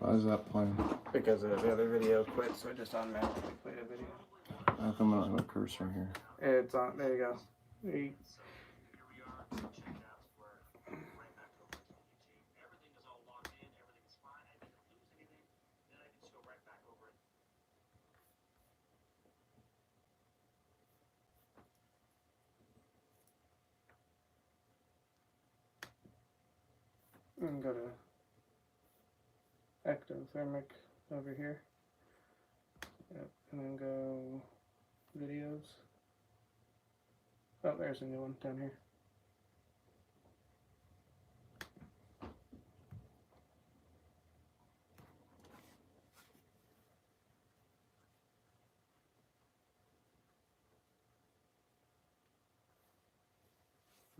Why is that playing? Because the other video quit, so it just automatically played a video. How come I don't have a cursor here? It's on. There you go. And go to ectothermic over here. Yep, and then go videos. Oh, there's a new one down here.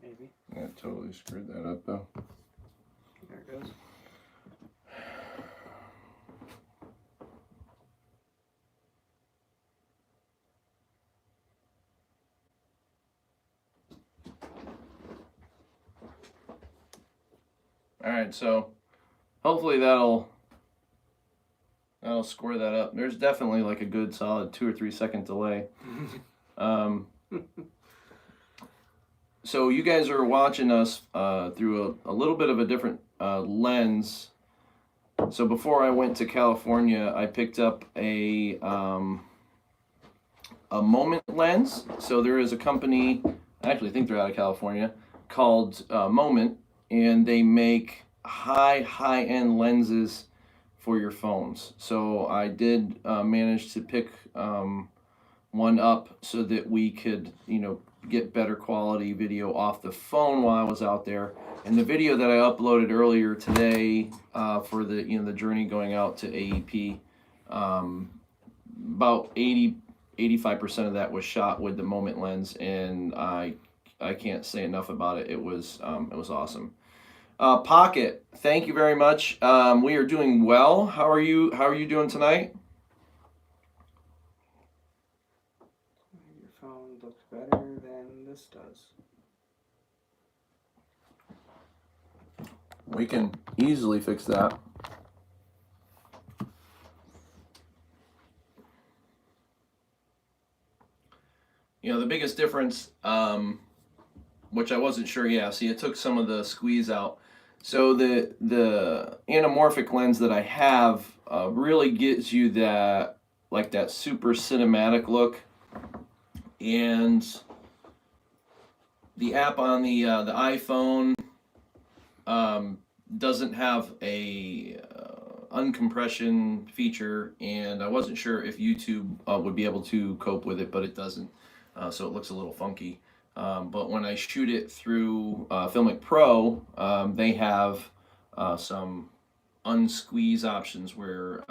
Maybe. That totally screwed that up though. There it goes. All right, so hopefully that'll square that up. There's definitely like a good solid 2 or 3 second delay. So you guys are watching us through a little bit of a different lens. So before I went to California, I picked up a Moment lens. So there is a company, I actually think they're out of California, called Moment, and they make high-end lenses for your phones. So I did manage to pick one up so that we could, get better quality video off the phone while I was out there. And the video that I uploaded earlier today for the the journey going out to AEP, about 85% of that was shot with the Moment lens, and I can't say enough about it. It was awesome. Pocket, thank you very much. We are doing well. How are you doing tonight? Your phone looks better than this does. We can easily fix that. The biggest difference, which I wasn't sure, it took some of the squeeze out. So the anamorphic lens that I have really gives you that super cinematic look, and the app on the iPhone doesn't have a uncompression feature, and I wasn't sure if YouTube would be able to cope with it, but it doesn't. So it looks a little funky. But when I shoot it through Filmic Pro, they have some unsqueeze options where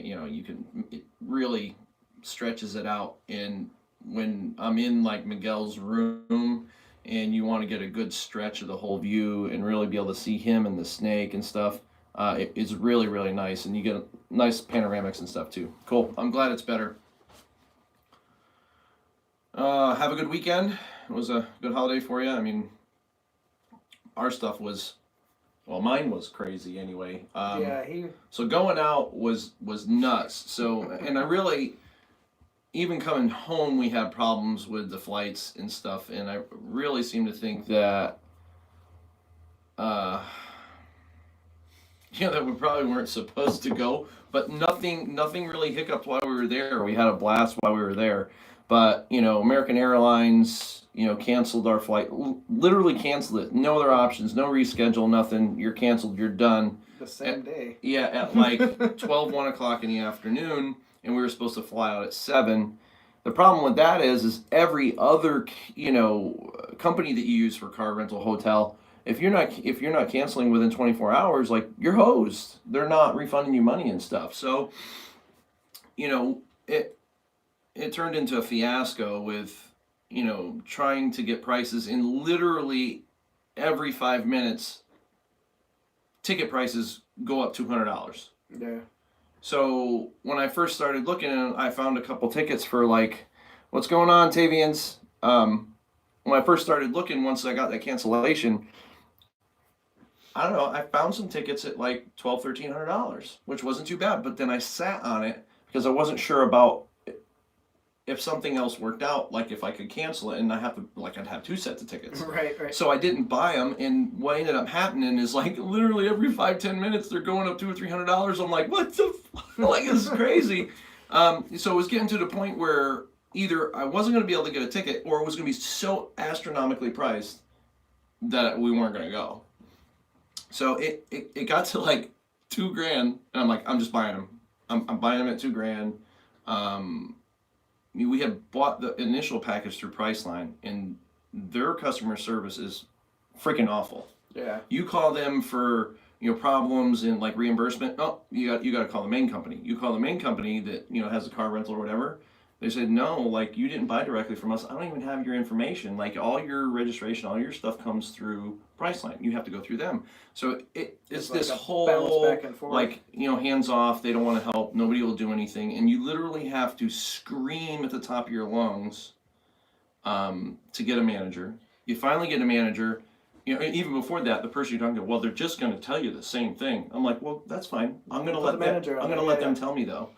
you can, it really stretches it out. And when I'm in like Miguel's room and you want to get a good stretch of the whole view and really be able to see him and the snake and stuff, it's really, really nice, and you get nice panoramics and stuff too. Cool. I'm glad it's better. Have a good weekend. It was a good holiday for you. I mean, our stuff was, mine was crazy anyway. So going out was nuts. So, and I really, even coming home, we had problems with the flights and stuff, and I really seem to think that, that we probably weren't supposed to go, but nothing really hiccuped while we were there. We had a blast while we were there. But, American Airlines, canceled our flight, literally canceled it. No other options, no reschedule, nothing. You're canceled, you're done. The same day. Yeah, at like 1 o'clock in the afternoon, and we were supposed to fly out at 7. The problem with that is every other, company that you use for car rental hotel, if you're not canceling within 24 hours, like, you're hosed. They're not refunding you money and stuff. So, it turned into a fiasco with, trying to get prices in literally every 5 minutes. Ticket prices go up $200. Yeah. So when I first started looking, I found a couple tickets for like, what's going on, Tavians? When I first started looking, once I got that cancellation, I don't know, I found some tickets at like $1,200, $1,300, which wasn't too bad. But then I sat on it because I wasn't sure about if something else worked out, like if I could cancel it and I have to, like I'd have two sets of tickets. Right. So I didn't buy them, and what ended up happening is like literally every 5-10 minutes they're going up $200 or $300. I'm like, what the like this is crazy. So it was getting to the point where either I wasn't going to be able to get a ticket, or it was going to be so astronomically priced that we weren't going to go. So it got to like $2,000, and I'm like, I'm just buying them. I'm buying them at $2,000. We had bought the initial package through Priceline, and their customer service is freaking awful. Yeah. You call them for problems and like reimbursement. Oh, you got to call the main company. You call the main company that has a car rental or whatever. They said no, like you didn't buy directly from us. I don't even have your information. Like all your registration, all your stuff comes through Priceline. You have to go through them. So it's like this a whole bounce back and forth. like hands off. They don't want to help. Nobody will do anything, and you literally have to scream at the top of your lungs to get a manager. You finally get a manager. Even before that, the person you're talking to, well, they're just going to tell you the same thing. I'm like, well, that's fine. I'm going to let them tell me though,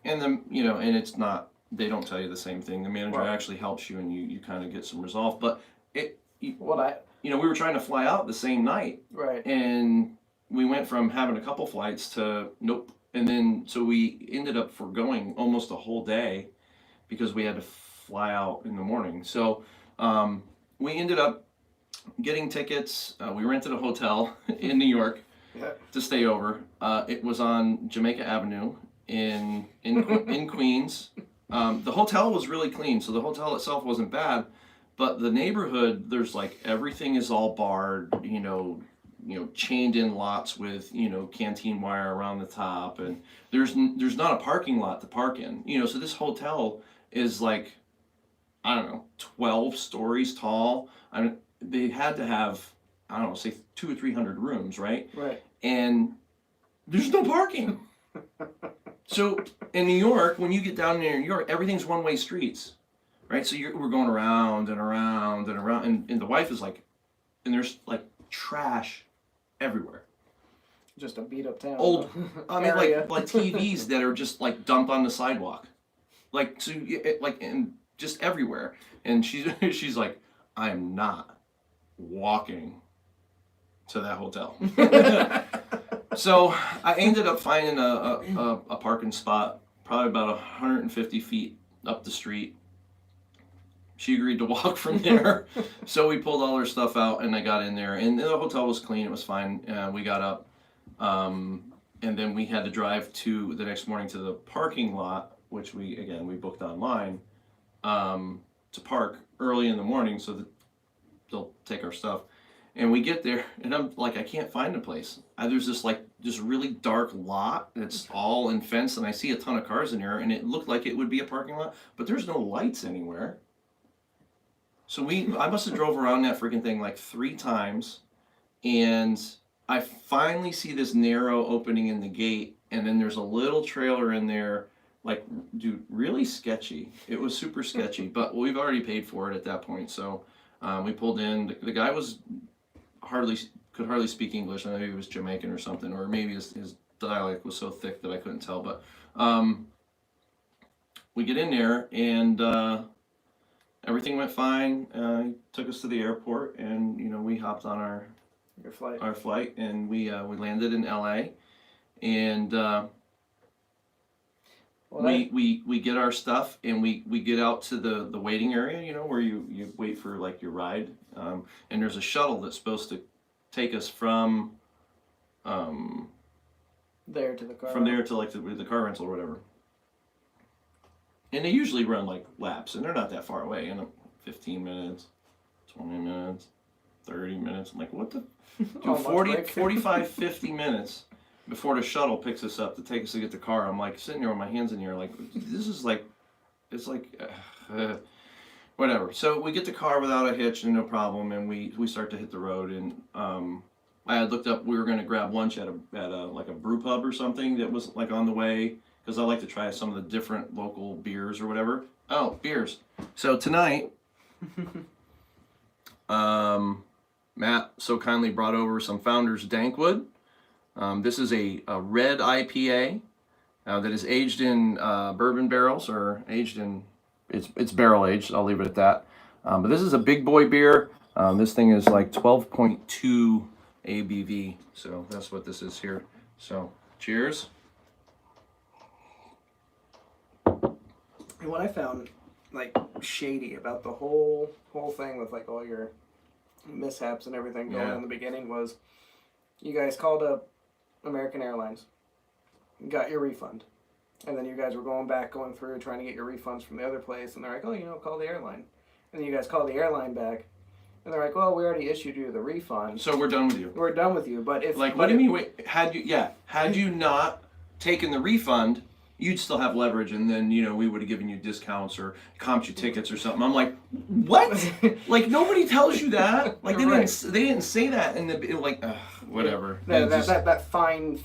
and then and it's not. They don't tell you the same thing. The manager actually helps you, and you kind of get some resolve. But we were trying to fly out the same night, right? And we went from having a couple flights to nope, and then so we ended up foregoing almost a whole day because we had to fly out in the morning. So we ended up getting tickets. We rented a hotel in New York to stay over. It was on Jamaica Avenue in Queens. The hotel was really clean, so the hotel itself wasn't bad, but the neighborhood, there's like everything is all barred, chained in lots with canteen wire around the top, and there's not a parking lot to park in. So this hotel is like, I don't know, 12 stories tall. I mean, they had to have, I don't know, say 200 or 300 rooms, right? Right. And there's no parking. So in New York, when you get down near New York, everything's one-way streets, right? So we're going around and around and around, and the wife is like, and there's like trash everywhere. Just a beat up town. Old, I mean, like TVs that are just like dumped on the sidewalk, like so, and just everywhere. And she's like, I am not walking to that hotel. So I ended up finding a parking spot, probably about 150 feet up the street. She agreed to walk from there. So we pulled all her stuff out, and I got in there. And the hotel was clean. It was fine. We got up. And then we had to drive the next morning to the parking lot, which we booked online, to park early in the morning so that they'll take our stuff. And we get there, and I'm like, I can't find the place. There's this really dark lot that's all in fence, and I see a ton of cars in there, and it looked like it would be a parking lot, but there's no lights anywhere. So I must have drove around that freaking thing like 3 times, and I finally see this narrow opening in the gate, and then there's a little trailer in there, like, dude, really sketchy. It was super sketchy, but we've already paid for it at that point, so we pulled in. The guy could hardly speak English. I know he was Jamaican or something, or maybe his dialect was so thick that I couldn't tell. But we get in there, and everything went fine. He took us to the airport, and we hopped on our flight, and we landed in LA, and we get our stuff, and we get out to the waiting area, where you wait for like your ride, and there's a shuttle that's supposed to take us from there to the car. From there to like the car rental or whatever. And they usually run like laps, and they're not that far away. 15 minutes, 20 minutes, 30 minutes. I'm like, what the? Dude, 45, 50 minutes before the shuttle picks us up to take us to get the car. I'm like sitting there with my hands in the air, like, this is like, it's like, whatever. So we get the car without a hitch and no problem, and we start to hit the road, and I had looked up. We were going to grab lunch at a like a brew pub or something that was like on the way because I like to try some of the different local beers or whatever. Oh, beers. So tonight, Matt so kindly brought over some Founders Dankwood. This is a red IPA that is aged in bourbon barrels or aged in it's barrel aged. I'll leave it at that. But this is a big boy beer. This thing is like 12.2 ABV. So that's what this is here. So cheers. And what I found like shady about the whole thing with like all your mishaps and everything going on in the beginning was you guys called up American Airlines, got your refund, and then you guys were going through trying to get your refunds from the other place, and they're like, oh, call the airline, and then you guys call the airline back, and they're like, well, we already issued you the refund, so we're done with you. We're done with you. But if like, what do you mean? Wait, had you not taken the refund, you'd still have leverage, and then we would have given you discounts or comped you tickets or something. I'm like, what? Like nobody tells you that. Like they didn't say that, and whatever. That fine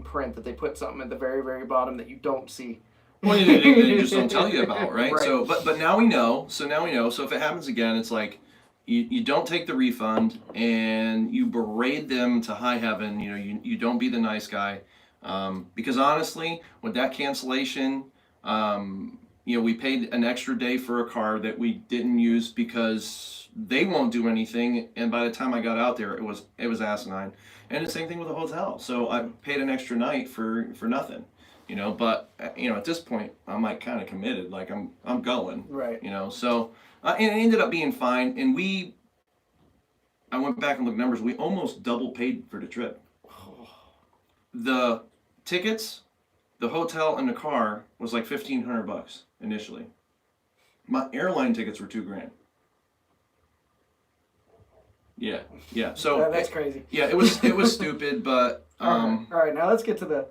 print that they put something at the very very bottom that you don't see. Well, they just don't tell you about, right? So, but now we know. So now we know. So if it happens again, it's like you don't take the refund and you berate them to high heaven. You don't be the nice guy. Because honestly, with that cancellation, we paid an extra day for a car that we didn't use because they won't do anything. And by the time I got out there, it was asinine. And the same thing with the hotel. So I paid an extra night for nothing, But at this point, I'm like kind of committed. Like I'm going, right? So and it ended up being fine. And I went back and looked at numbers. We almost double paid for the trip. The tickets, the hotel, and the car was like $1,500 initially. My airline tickets were $2,000. Yeah. So that's crazy. Yeah, it was stupid, but all right. Now let's get to the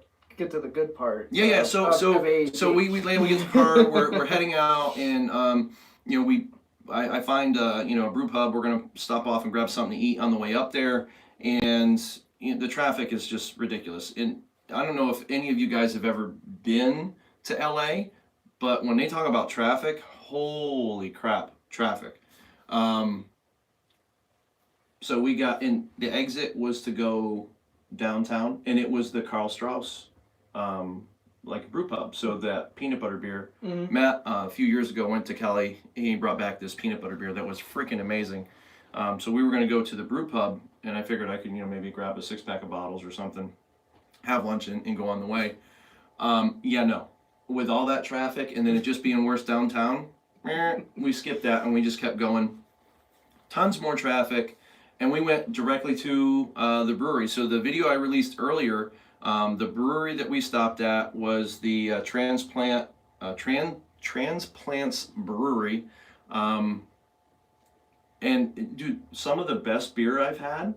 good part. Yeah. So we get the car. We're heading out, and I find a brew pub. We're gonna stop off and grab something to eat on the way up there, and the traffic is just ridiculous. And I don't know if any of you guys have ever been to LA, but when they talk about traffic, holy crap, traffic. So we got in, the exit was to go downtown, and it was the Karl Strauss, like brew pub. So that peanut butter beer. Mm-hmm. Matt, a few years ago, went to Cali. He brought back this peanut butter beer that was freaking amazing. So we were going to go to the brew pub, and I figured I could, maybe grab a 6-pack of bottles or something, have lunch, and go on the way. No. With all that traffic, and then it just being worse downtown, we skipped that, and we just kept going. Tons more traffic, and we went directly to the brewery. So the video I released earlier, the brewery that we stopped at was the Transplants Brewery. And dude, some of the best beer I've had,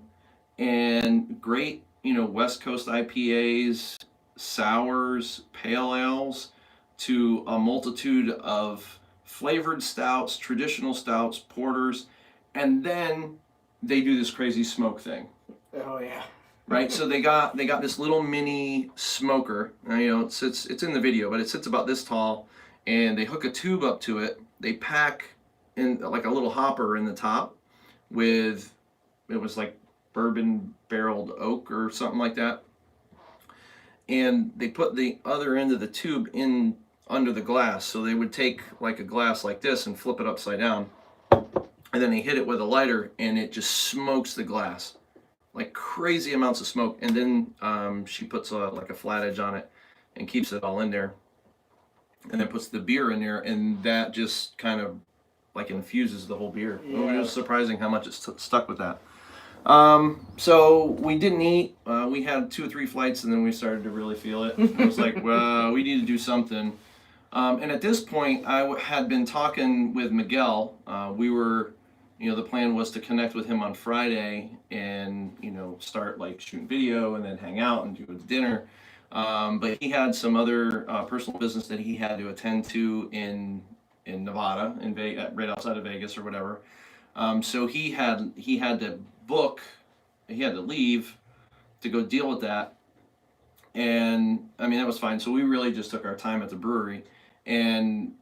and great, West Coast IPAs, sours, pale ales, to a multitude of flavored stouts, traditional stouts, porters, and then they do this crazy smoke thing. Oh yeah. Right, so they got this little mini smoker. It's in the video, but it sits about this tall, and they hook a tube up to it. They pack in like a little hopper in the top with, it was like bourbon barreled oak or something like that, and they put the other end of the tube in under the glass. So they would take like a glass like this and flip it upside down, and then they hit it with a lighter, and it just smokes the glass, like crazy amounts of smoke. And then she puts like a flat edge on it and keeps it all in there, and then puts the beer in there, and that just kind of like infuses the whole beer. Yeah. It was surprising how much it stuck with that. So we didn't eat. We had 2 or 3 flights, and then we started to really feel it. I was like, well, we need to do something. And at this point, I had been talking with Miguel. We were, the plan was to connect with him on Friday and, start like shooting video and then hang out and do a dinner. But he had some other personal business that he had to attend to in Nevada, right outside of Vegas or whatever. So he had to book he had to leave to go deal with that. And I mean, that was fine. So we really just took our time at the brewery. And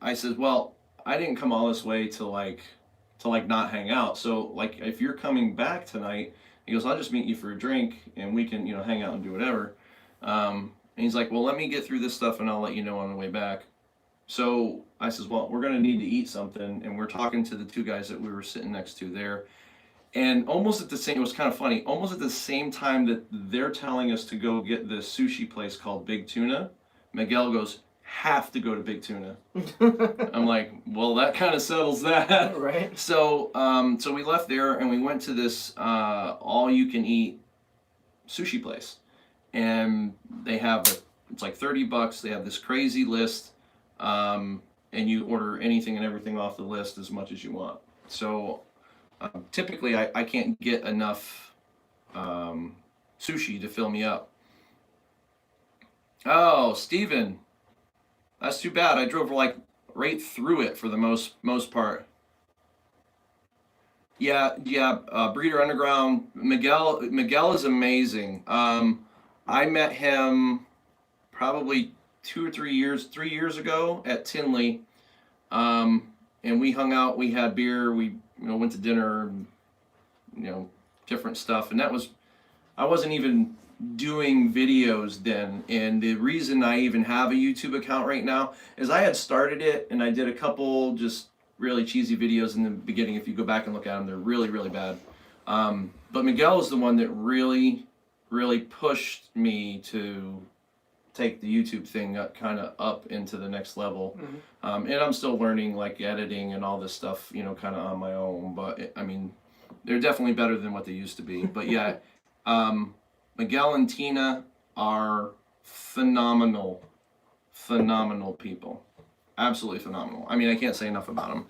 I said, well, I didn't come all this way to not hang out. So like, if you're coming back tonight, he goes, I'll just meet you for a drink and we can, hang out and do whatever. And he's like, well, let me get through this stuff and I'll let you know on the way back. So I says, well, we're going to need to eat something. And we're talking to the two guys that we were sitting next to there. And almost at the same, it was kind of funny, almost at the same time that they're telling us to go get this sushi place called Big Tuna, Miguel goes, have to go to Big Tuna. I'm like, well, that kind of settles that. Right. So so we left there and we went to this all-you-can-eat sushi place. And they have, it's like $30. They have this crazy list. And you order anything and everything off the list as much as you want. So typically I can't get enough sushi to fill me up. Oh, Steven, that's too bad. I drove like right through it for the most part. Yeah, Breeder Underground. Miguel is amazing. I met him probably 3 years ago at Tinley, and we hung out. We had beer. We went to dinner. Different stuff. And I wasn't even doing videos then. And the reason I even have a YouTube account right now is I had started it and I did a couple just really cheesy videos in the beginning. If you go back and look at them, they're really, really bad. But Miguel is the one that really, really pushed me to take the YouTube thing kind of up into the next level. Mm-hmm. And I'm still learning like editing and all this stuff, kind of on my own. But I mean, they're definitely better than what they used to be. But yeah, Miguel and Tina are phenomenal people. Absolutely phenomenal. I mean, I can't say enough about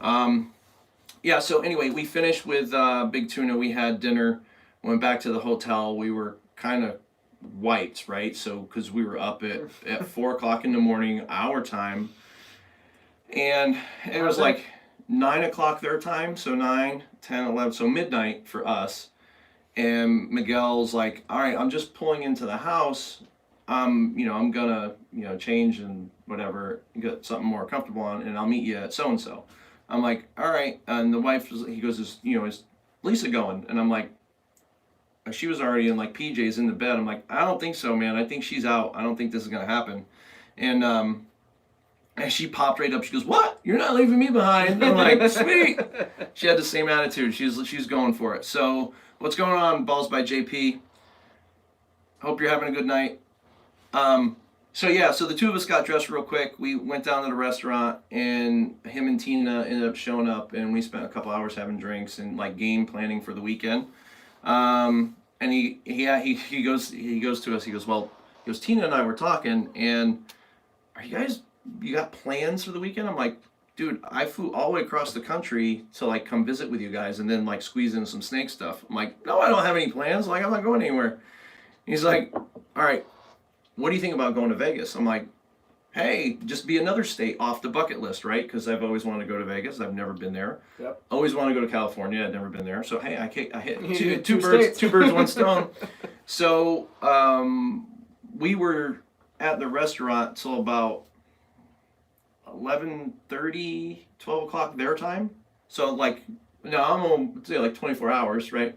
them. Yeah, so anyway, we finished with Big Tuna. We had dinner, went back to the hotel. We were kind of wiped, right? So, because we were up at 4 o'clock in the morning, our time. And it was like 9 o'clock their time. So 9, 10, 11, so midnight for us. And Miguel's like, all right, I'm just pulling into the house. I'm gonna, change and whatever, get something more comfortable on, and I'll meet you at so-and-so. I'm like, all right. And the wife, he goes, is Lisa going? And I'm like, she was already in like PJs in the bed. I'm like, I don't think so, man. I think she's out. I don't think this is gonna happen. And she popped right up. She goes, what? You're not leaving me behind. I'm like, sweet. She had the same attitude. She's going for it. So what's going on, Balls by JP? Hope you're having a good night. So the two of us got dressed real quick. We went down to the restaurant, and him and Tina ended up showing up, and we spent a couple hours having drinks and like game planning for the weekend. And he goes to us. He goes, Tina and I were talking, and you got plans for the weekend? I'm like, dude, I flew all the way across the country to like come visit with you guys and then like squeeze in some snake stuff. I'm like, no, I don't have any plans. Like, I'm not going anywhere. He's like, all right, what do you think about going to Vegas? I'm like, hey, just be another state off the bucket list, right? Because I've always wanted to go to Vegas. I've never been there. Yep. Always want to go to California. I've never been there. So hey, I hit two birds, one stone. So we were at the restaurant till about 11:30, 12 o'clock their time. So like, I'm gonna say like 24 hours, right?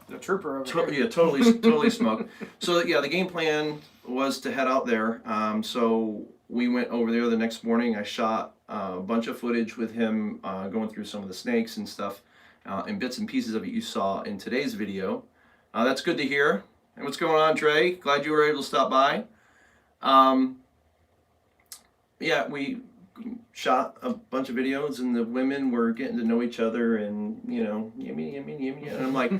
The trooper over here. Yeah, totally smoked. So yeah, the game plan was to head out there. So we went over there the next morning. I shot a bunch of footage with him going through some of the snakes and stuff, and bits and pieces of it you saw in today's video. That's good to hear. And what's going on, Trey? Glad you were able to stop by. Yeah, we shot a bunch of videos, and the women were getting to know each other, and yummy, and I'm like.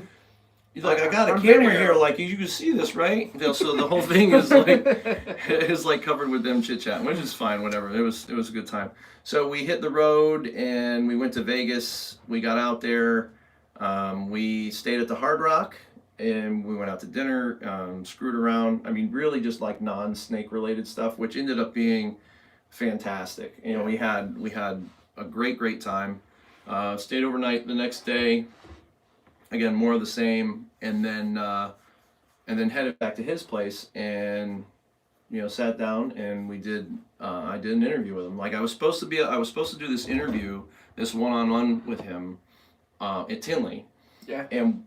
He's like, I got a camera here, like you can see this, right? So the whole thing is like covered with them chit chatting, which is fine, whatever. It was a good time. So we hit the road and we went to Vegas. We got out there, we stayed at the Hard Rock, and we went out to dinner, screwed around. I mean, really just like non-snake related stuff, which ended up being fantastic. We had a great time. Stayed overnight the next day. again, more of the same, and then headed back to his place and sat down and we did. I did an interview with him. Like I was supposed to do this interview, this one-on-one with him at Tinley. Yeah. And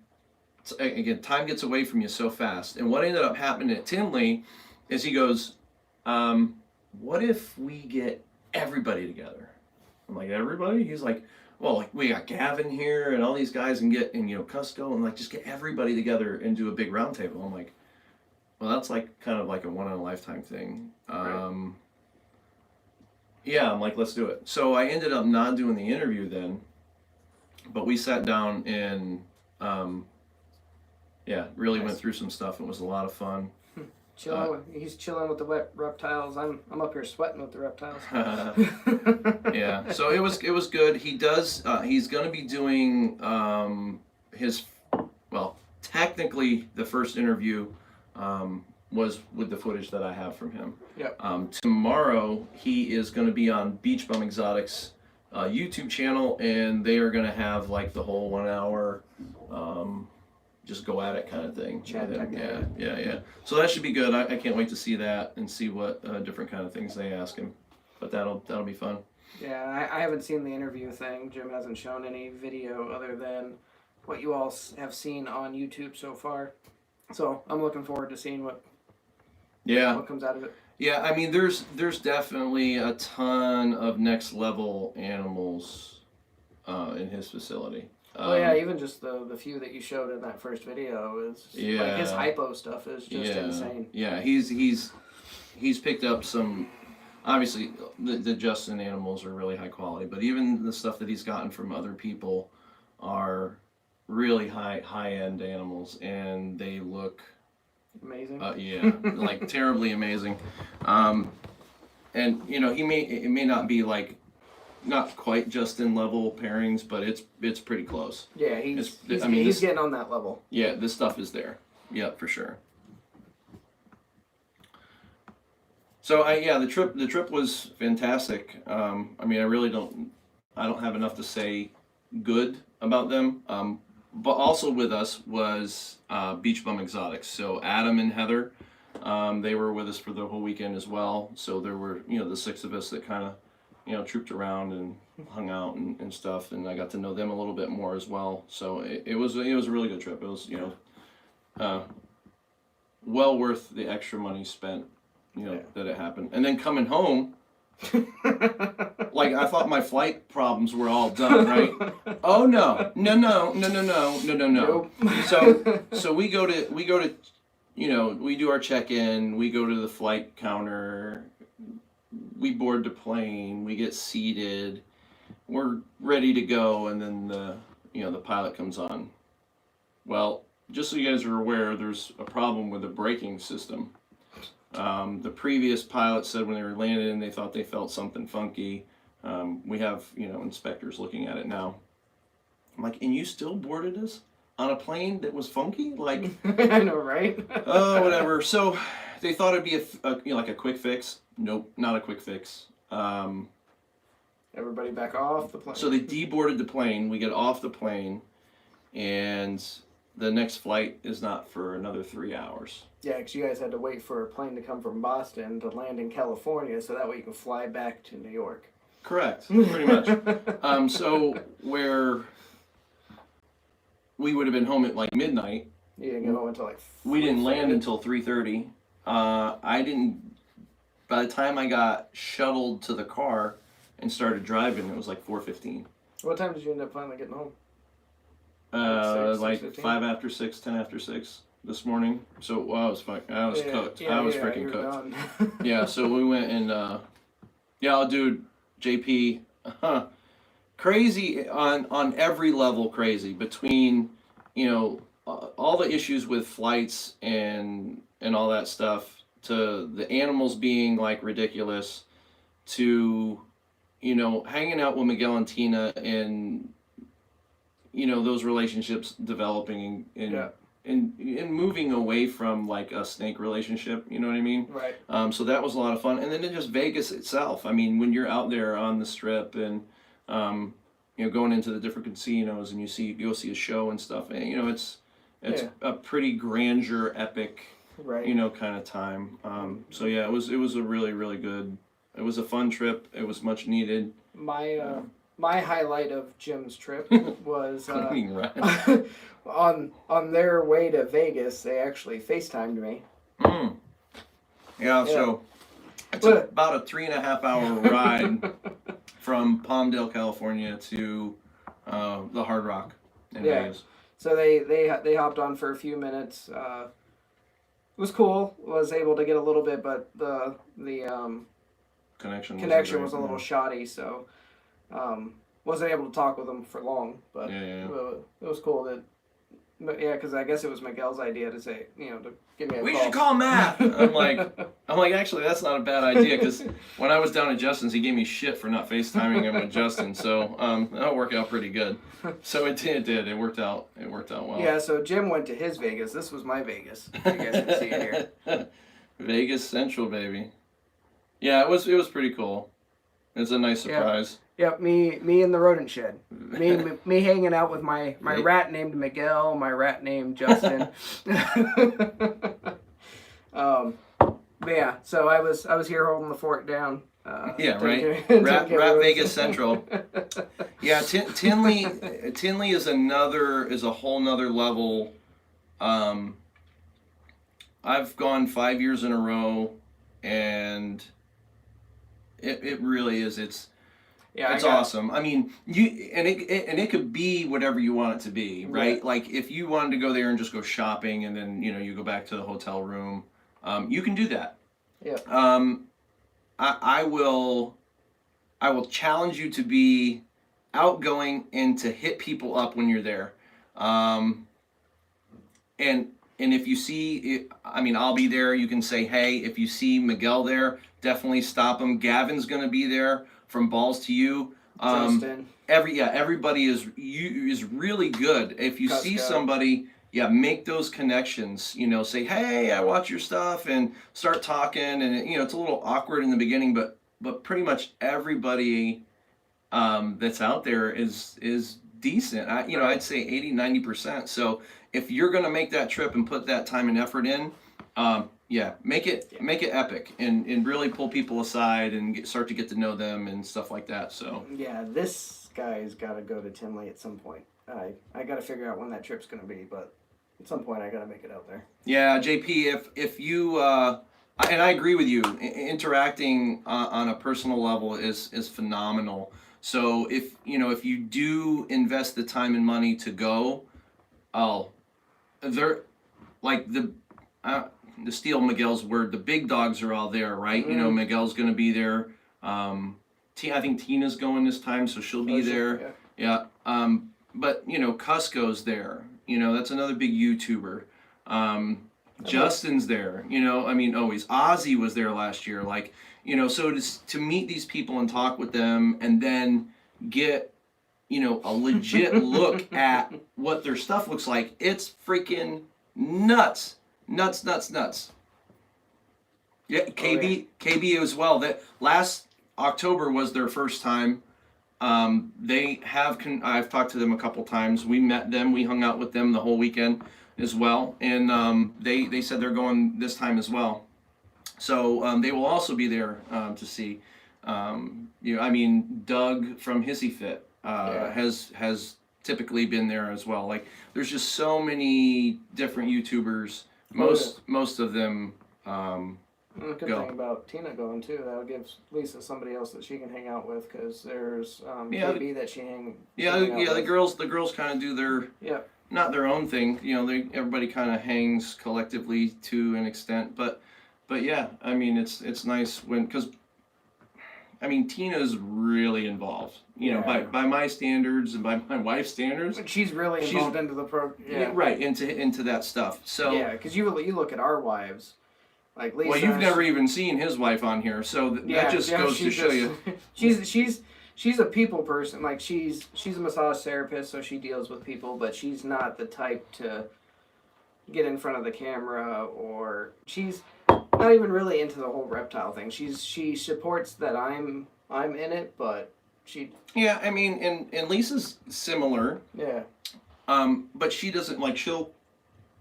again, time gets away from you so fast. And what ended up happening at Tinley is he goes, "What if we get everybody together?" I'm like, "Everybody?" He's like, "Well, like we got Gavin here and all these guys and Cusco and like just get everybody together and do a big round table." I'm like, "Well, that's like kind of like a one-in-a-lifetime thing." Right. Yeah, I'm like, "Let's do it." So I ended up not doing the interview then, but we sat down and really went through some stuff. It was a lot of fun. He's chilling with the wet reptiles. I'm up here sweating with the reptiles. Yeah, so it was good. He does. He's going to be doing technically the first interview was with the footage that I have from him. Yep. Tomorrow he is going to be on Beach Bum Exotics YouTube channel, and they are going to have like the whole 1 hour. Just go at it kind of thing. Yeah. So that should be good. I can't wait to see that and see what different kind of things they ask him. But that'll be fun. Yeah, I haven't seen the interview thing. Jim hasn't shown any video other than what you all have seen on YouTube so far. So I'm looking forward to seeing what comes out of it. Yeah, I mean, there's definitely a ton of next level animals in his facility. Even just the few that you showed in that first video is like his hypo stuff is just insane. Yeah, he's picked up some. Obviously, the Justin animals are really high quality, but even the stuff that he's gotten from other people are really high end animals, and they look amazing. Like terribly amazing. And it may not be like. Not quite Justin level pairings, but it's pretty close. Yeah, he's getting on that level. Yeah, this stuff is there. Yeah, for sure. So the trip was fantastic. I mean, I don't have enough to say good about them. But also with us was Beach Bum Exotics. So Adam and Heather, they were with us for the whole weekend as well. So there were the 6 of us that kind of trooped around and hung out and stuff, and I got to know them a little bit more as well. So it was a really good trip. It was well worth the extra money spent that it happened. And then coming home, like I thought my flight problems were all done, right? Oh no. Nope. So we go to we do our check-in, we go to the flight counter. We board the plane, we get seated, we're ready to go, and then the pilot comes on. Well, just so you guys are aware, there's a problem with the braking system. The previous pilot said when they were landing, they thought they felt something funky. We have inspectors looking at it now. I'm like, and you still boarded us on a plane that was funky? Like, I know, right? Oh, whatever. So they thought it'd be like a quick fix. Nope, not a quick fix. Everybody back off the plane. So they deboarded the plane. We get off the plane, and the next flight is not for another 3 hours. Yeah, because you guys had to wait for a plane to come from Boston to land in California, so that way you can fly back to New York. Correct, pretty much. So where we would have been home at like midnight. You didn't get home until like. We didn't land until 3:30. By the time I got shuttled to the car and started driving, it was like 4:15. What time did you end up finally getting home? Like 5 after 6, 10 after 6 this morning. So I was cooked. I was freaking cooked. Yeah. So we went and dude, JP, crazy on every level. Crazy between all the issues with flights and all that stuff, to the animals being like ridiculous, to hanging out with Miguel and Tina and those relationships developing and moving away from like a snake relationship, you know what I mean? Right. So that was a lot of fun. And then just Vegas itself. I mean, when you're out there on the strip and going into the different casinos and you go see a show and stuff. And it's a pretty grandeur, epic, right. Kind of time. So yeah, it was a really, really good. It was a fun trip. It was much needed. My highlight of Jim's trip was Right. on their way to Vegas. They actually FaceTimed me. Mm. Yeah, so it's about a 3.5 hour ride from Palmdale, California to the Hard Rock in Vegas. So they hopped on for a few minutes. It was cool. Was able to get a little bit, but the connection was a little shoddy, so wasn't able to talk with them for long. But it was cool that. Yeah, because I guess it was Miguel's idea to say, to give me a call. We should call Matt. I'm like, actually, that's not a bad idea, because when I was down at Justin's, he gave me shit for not FaceTiming him with Justin. So that'll work out pretty good. So it did. It worked out. It worked out well. Yeah. So Jim went to his Vegas. This was my Vegas. You guys can see it here. Vegas Central, baby. Yeah, it was pretty cool. It's a nice surprise. Yep, me in the rodent shed. Me hanging out with my rat named Miguel, my rat named Justin. But yeah, so I was here holding the fort down. Right. Rat Vegas Central. Yeah, Tinley is a whole nother level. I've gone 5 years in a row, and it really is. It's awesome. I mean, it could be whatever you want it to be, right? Yeah. Like if you wanted to go there and just go shopping, and then you go back to the hotel room, you can do that. Yeah. I will challenge you to be outgoing and to hit people up when you're there. And if you see it, I'll be there. You can say, hey, if you see Miguel there, definitely stop him. Gavin's going to be there from Balls to You. Everybody is really good. If you see somebody, make those connections. Say, hey, I watch your stuff, and start talking. And it's a little awkward in the beginning, but pretty much everybody that's out there is decent. I'd say 80-90%. So if you're gonna make that trip and put that time and effort in, make it epic and really pull people aside and start to get to know them and stuff like that. So yeah, this guy's got to go to Tinley at some point. I got to figure out when that trip's gonna be, but at some point I got to make it out there. Yeah, JP, if you and I agree with you, interacting on a personal level is phenomenal. So if you do invest the time and money to go, they're like the steal Miguel's word, the big dogs are all there, right? Mm-hmm. Miguel's going to be there. I think Tina's going this time, so she'll be there. Yeah. But Cusco's there. That's another big YouTuber. Justin's there. Always. Ozzy was there last year. So to meet these people and talk with them, and then get a legit look at what their stuff looks like, it's freaking nuts. Yeah, KB as well. That last October was their first time. I've talked to them a couple times. We met them. We hung out with them the whole weekend as well, and they said they're going this time as well. So they will also be there to see. Doug from Hissy Fit has typically been there as well. There's just so many different YouTubers. Most of them the good thing about Tina going too, that'll give Lisa somebody else that she can hang out with, because there's KB that she hang. The girls kind of do their not their own thing. Everybody kind of hangs collectively to an extent, but yeah, it's nice because Tina's really involved. By my standards and by my wife's standards. But she's really involved into the program. Yeah, right, into that stuff. So yeah, because you look at our wives, like Lisa. Well, you've never even seen his wife on here, so that just goes to show you. She's a people person. She's a massage therapist, so she deals with people, but she's not the type to get in front of the camera, or she's not even really into the whole reptile thing. She supports that I'm in it, but Yeah, I mean, and Lisa's similar. Yeah. But she doesn't like. She'll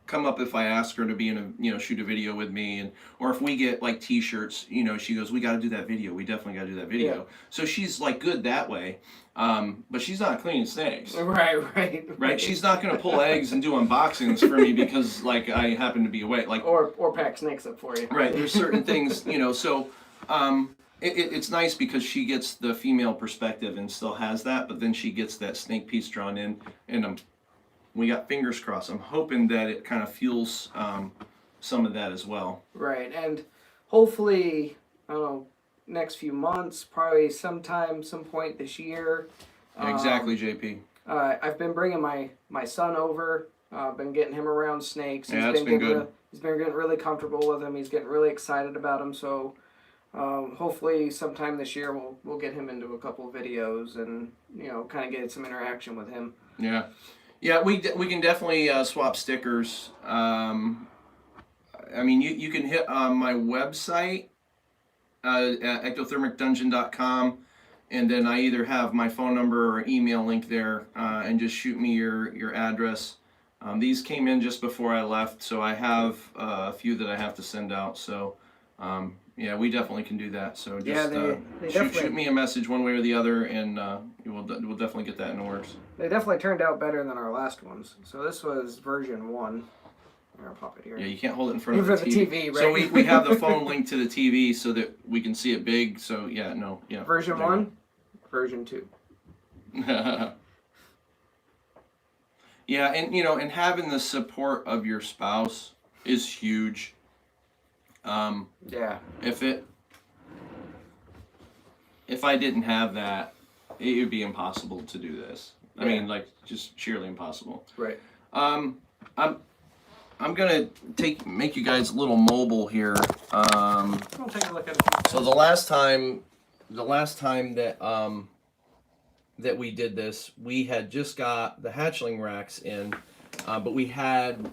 come up if I ask her to be in a shoot a video with me, and or if we get like T-shirts, she goes, we got to do that video. We definitely got to do that video. Yeah. So she's like good that way. But she's not cleaning snakes. Right. She's not gonna pull eggs and do unboxings for me because like I happen to be away. Like or pack snakes up for you. Right. There's certain things, so it's nice because she gets the female perspective and still has that, but then she gets that snake piece drawn in, and we got fingers crossed. I'm hoping that it kind of fuels some of that as well. Right, and hopefully, I don't know, next few months, probably some point this year. Yeah, exactly, JP. I've been bringing my son over. Been getting him around snakes. Yeah, that's been good. He's been getting really comfortable with them. He's getting really excited about them. So hopefully sometime this year we'll get him into a couple of videos and kind of get some interaction with him. Yeah. Yeah, we can definitely swap stickers. I mean, you can hit my website at ectothermicdungeon.com, and then I either have my phone number or email link there, and just shoot me your address. These came in just before I left, so I have a few that I have to send out. So, yeah, we definitely can do that. So just shoot me a message one way or the other, and we'll definitely get that in the works. They definitely turned out better than our last ones. So this was version 1. I'll pop it here. Yeah, you can't hold it in front of the TV. Right? So we have the phone linked to the TV so that we can see it big. So yeah, no, yeah. Version 1, version 2. Yeah, and having the support of your spouse is huge. Yeah. If I didn't have that, it would be impossible to do this. I mean, like, just sheerly impossible. Right. I'm gonna make you guys a little mobile here. We'll take a look at it. So the last time that we did this, we had just got the hatchling racks in, but we had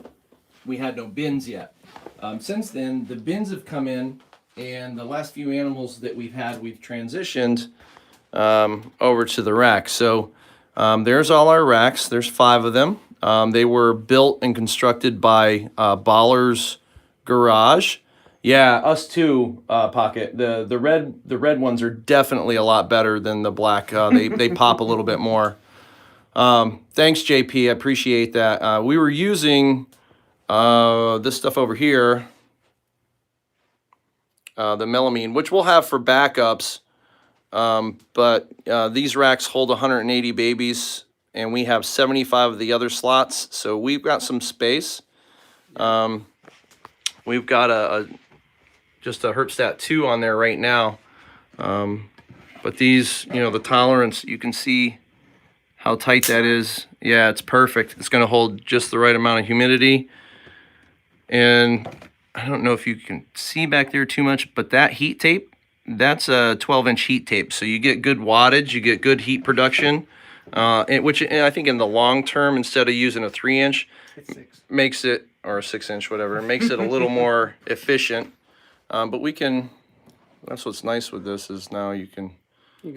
no bins yet. Since then, the bins have come in, and the last few animals that we've transitioned over to the racks. So there's all our racks. There's 5 of them. They were built and constructed by Baller's Garage. Yeah, us too, Pocket. The red ones are definitely a lot better than the black. They pop a little bit more. Thanks, JP. I appreciate that. We were using this stuff over here, the melamine, which we'll have for backups. But these racks hold 180 babies, and we have 75 of the other slots, so we've got some space. We've got just a Herpstat 2 on there right now. But these, the tolerance, you can see how tight that is. Yeah, it's perfect. It's going to hold just the right amount of humidity. And I don't know if you can see back there too much, but that heat tape, that's a 12-inch heat tape. So you get good wattage, you get good heat production, which I think in the long term, instead of using a 3-inch, makes it, or a 6-inch, whatever, makes it a little more efficient. But we can, that's what's nice with this is now you can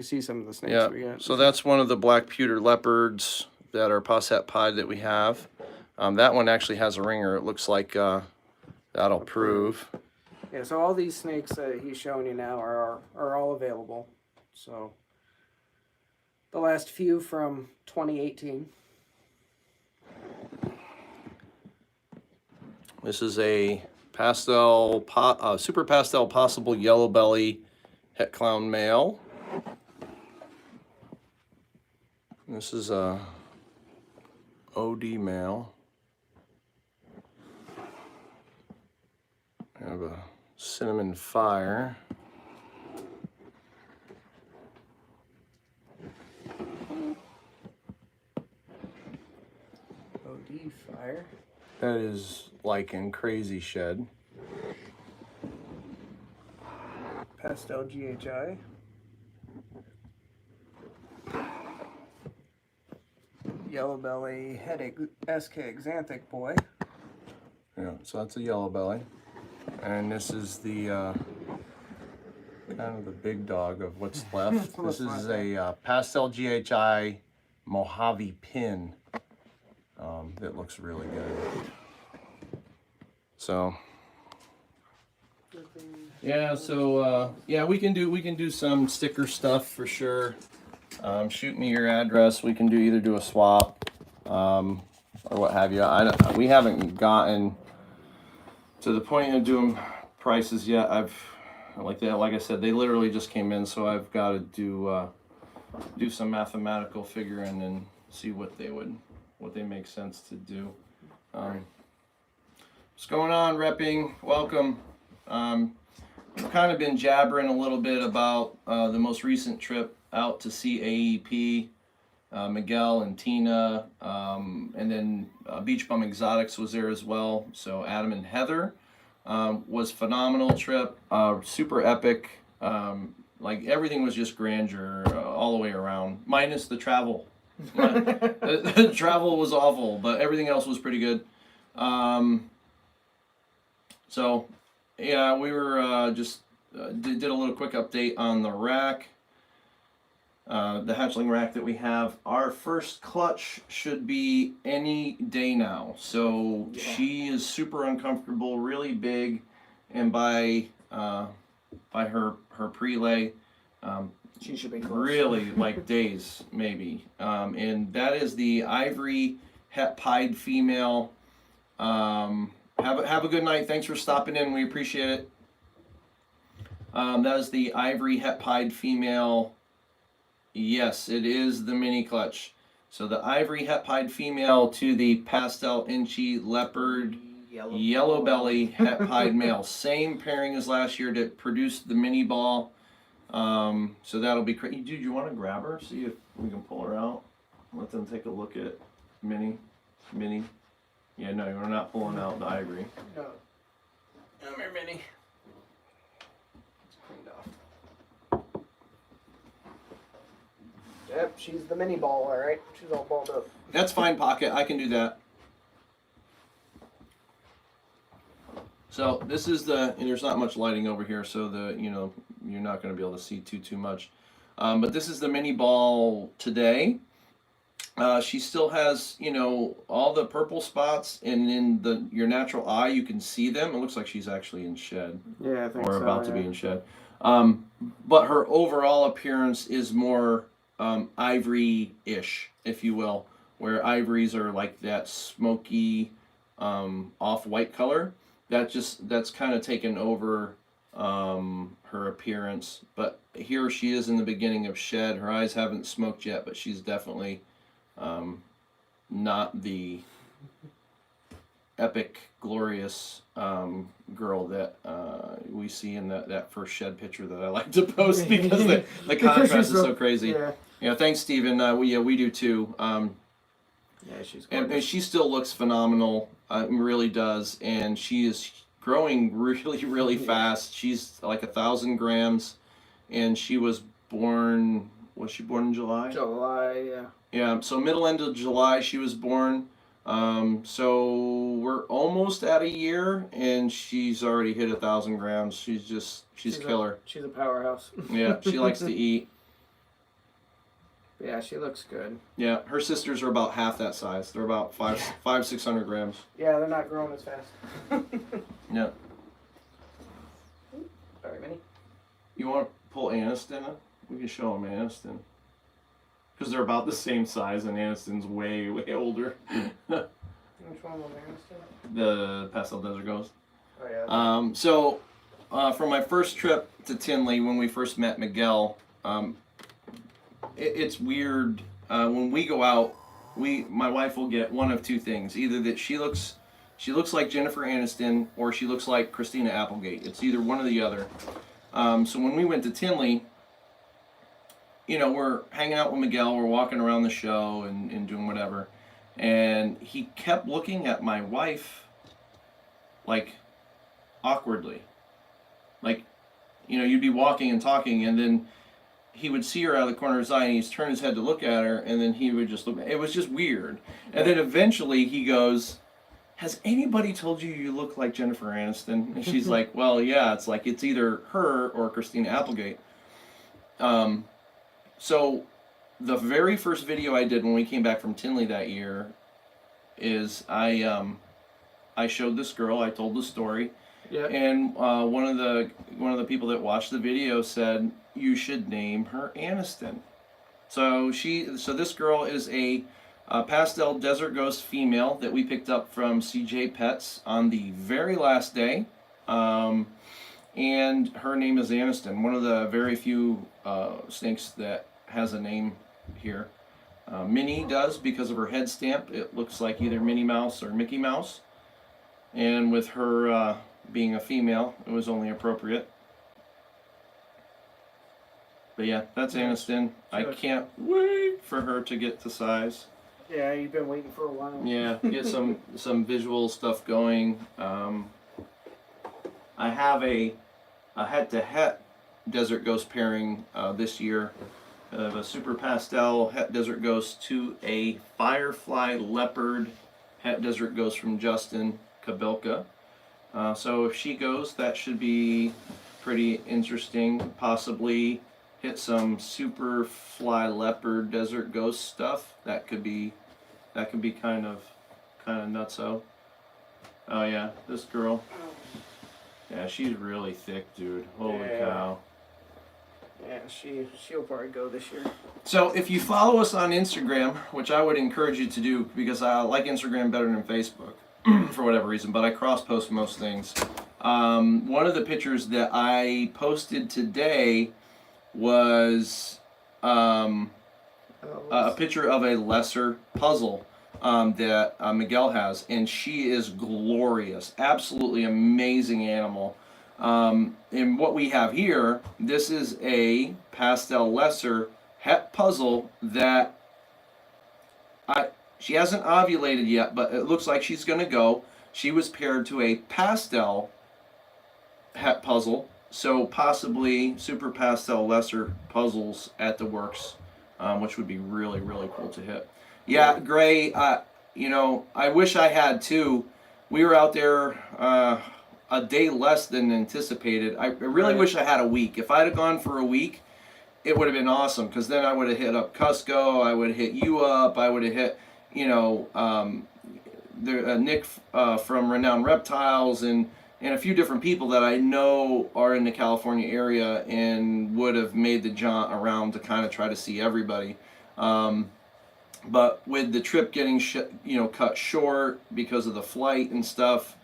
see some of the snakes we got. So that's one of the black pewter leopards that are Posset pied that we have. That one actually has a ringer. It looks like that'll prove. Yeah, so all these snakes that he's showing you now are all available. So the last few from 2018. This is a super pastel possible yellow belly het clown male. This is a OD male. I have a cinnamon fire. OD fire. That is like in crazy shed. Pastel GHI. Yellow belly headache SK Xanthic boy. Yeah, so that's a yellow belly. And this is the kind of the big dog of what's left. This is a pastel GHI Mojave pin that looks really good. So yeah, we can do some sticker stuff for sure. Shoot me your address. We can either do a swap or what have you. We haven't gotten to the point of doing prices yet. Like I said, they literally just came in, so I've got to do some mathematical figuring and see what they make sense to do. What's going on, repping? Welcome. I've kind of been jabbering a little bit about the most recent trip out to see AEP. Miguel and Tina, and then Beach Bum Exotics was there as well. So Adam and Heather was phenomenal trip, super epic. Like everything was just grandeur all the way around, minus the travel. The travel was awful, but everything else was pretty good. So yeah, we were just did a little quick update on the rack. The hatchling rack that we have. Our first clutch should be any day now. So she is super uncomfortable, really big, and by her prelay, she should be close. Really like days maybe. And that is the ivory het pied female. Have a good night. Thanks for stopping in. We appreciate it. That is the ivory het pied female. Yes, it is the mini clutch. So the ivory het pied female to the pastel inchy leopard yellow belly het pied male. Same pairing as last year that produced the mini ball. So that'll be crazy. Dude, you want to grab her? See if we can pull her out. Let them take a look at mini. Yeah, no, we're not pulling out the ivory. No. Come here, Minnie. It's cleaned off. Yep, she's the mini ball, all right. She's all balled up. That's fine, Pocket. I can do that. So this is and there's not much lighting over here, so you're not going to be able to see too much. But this is the mini ball today. She still has, all the purple spots, and in your natural eye, you can see them. It looks like she's actually in shed. Yeah, I think so. Or about to be in shed. But her overall appearance is more ivory-ish, if you will, where ivories are like that smoky, off-white color. That's kind of taken over her appearance. But here she is in the beginning of shed. Her eyes haven't smoked yet, but she's definitely not the epic, glorious girl that we see in that first shed picture that I like to post because the contrast is so crazy. Yeah, thanks, Steven. We do too. Yeah, she's gorgeous. And she still looks phenomenal. Really does, and she is growing really, really fast. She's like 1,000 grams, and she was born. Was she born in July? July, yeah. Yeah, so end of July she was born. So we're almost at a year, and she's already hit 1,000 grams. She's killer. She's a powerhouse. Yeah, she likes to eat. Yeah, she looks good. Yeah, her sisters are about half that size. They're about 600 grams. Yeah, they're not growing as fast. Yeah. Sorry, Minnie. You want to pull Aniston? We can show them Aniston. Because they're about the same size, and Aniston's way, way older. Which one was Aniston? The Pastel Desert Ghost. Oh, yeah. So, for my first trip to Tinley, when we first met Miguel, it's weird. When we go out, my wife will get one of two things: either that she looks like Jennifer Aniston, or she looks like Christina Applegate. It's either one or the other. So when we went to Tinley, we're hanging out with Miguel, we're walking around the show and doing whatever, and he kept looking at my wife, like, awkwardly. Like, you'd be walking and talking, and then he would see her out of the corner of his eye, and he'd turn his head to look at her, and then he would just look. It was just weird. And then eventually he goes, has anybody told you you look like Jennifer Aniston? And she's like, well, yeah, it's like, it's either her or Christina Applegate. So the very first video I did when we came back from Tinley that year is I showed this girl, I told the story, and one of the people that watched the video said, you should name her Aniston. So this girl is a pastel desert ghost female that we picked up from CJ Pets on the very last day, and her name is Aniston. One of the very few snakes that has a name here. Minnie does because of her head stamp. It looks like either Minnie Mouse or Mickey Mouse, and with her being a female, it was only appropriate. But yeah, that's Aniston. I can't wait for her to get to size. Yeah, you've been waiting for a while. Yeah, get some visual stuff going. I have a het desert ghost pairing this year. Of a super pastel het desert ghost to a firefly leopard het desert ghost from Justin Kabilka. So if she goes, that should be pretty interesting. Possibly hit some super fly leopard desert ghost stuff. That could be kind of nutso. Oh yeah, this girl. Yeah, she's really thick, dude. Holy cow. Yeah, she'll probably go this year. So if you follow us on Instagram, which I would encourage you to do because I like Instagram better than Facebook for whatever reason, but I cross-post most things. One of the pictures that I posted today was a picture of a lesser puzzle that Miguel has, and she is glorious, absolutely amazing animal. And what we have here, this is a pastel lesser het puzzle that she hasn't ovulated yet, but it looks like she's going to go. She was paired to a pastel het puzzle, so possibly super pastel lesser puzzles at the works, which would be really, really cool to hit. Yeah, Gray, I wish I had too. We were out there a day less than anticipated. I really wish I had a week. If I'd have gone for a week, it would have been awesome, because then I would have hit up Cusco, I would have hit you up, I would have hit, Nick from Renowned Reptiles, and a few different people that I know are in the California area, and would have made the jaunt around to kind of try to see everybody. But with the trip getting cut short because of the flight and stuff,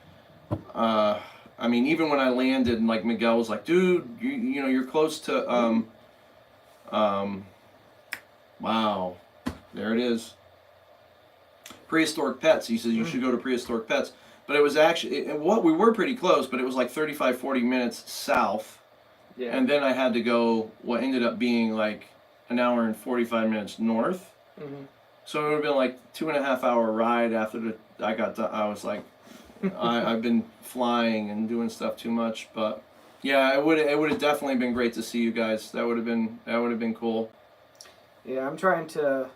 I mean, even when I landed, and like Miguel was like, dude, you're close to, wow, there it is. Prehistoric Pets. He says you should go to Prehistoric Pets. But it was actually, we were pretty close, but it was like 35, 40 minutes south. Yeah. And then I had to go what ended up being like an hour and 45 minutes north. Mm-hmm. So it would have been like 2.5 hour ride after I got done. I was like, I've been flying and doing stuff too much, but yeah, it would have definitely been great to see you guys. That would have been cool. Yeah, I'm trying to.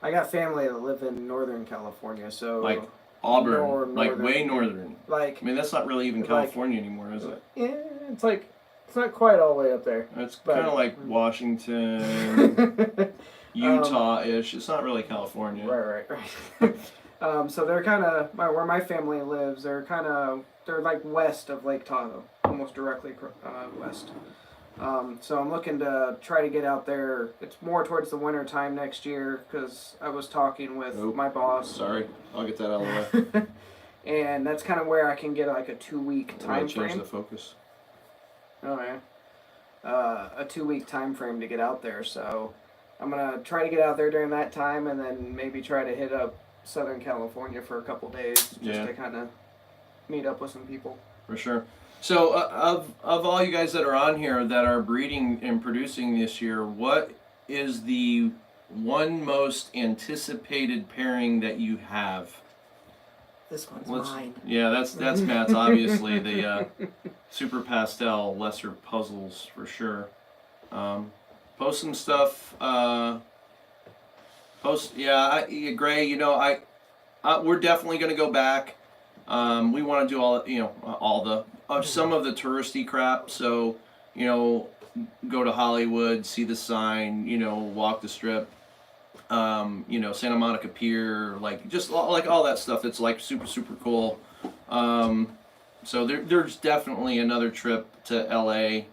I got family that live in Northern California, so like Auburn, like way northern. Like, I mean, that's not really even California anymore, is it? Yeah, it's like it's not quite all the way up there. It's kind of like Washington, Utah-ish. It's not really California. Right. So they're kind of where my family lives. They're like west of Lake Tahoe, almost directly west. So I'm looking to try to get out there. It's more towards the winter time next year, because I was talking with my boss. Sorry, I'll get that out of the way. And that's kind of where I can get like a 2-week time frame. Change the focus. Oh yeah. A 2-week time frame to get out there. So I'm gonna try to get out there during that time, and then maybe try to hit up Southern California for a couple days, just to kind of meet up with some people. For sure. So of all you guys that are on here that are breeding and producing this year, what is the one most anticipated pairing that you have? This one's mine. Yeah, that's Matt's, obviously. The super pastel lesser puzzles for sure. Post some stuff. Gray, we're definitely going to go back. We want to do all the some of the touristy crap. So, go to Hollywood, see the sign, walk the strip, Santa Monica Pier, like just like all that stuff that's like super super cool. So there's definitely another trip to LA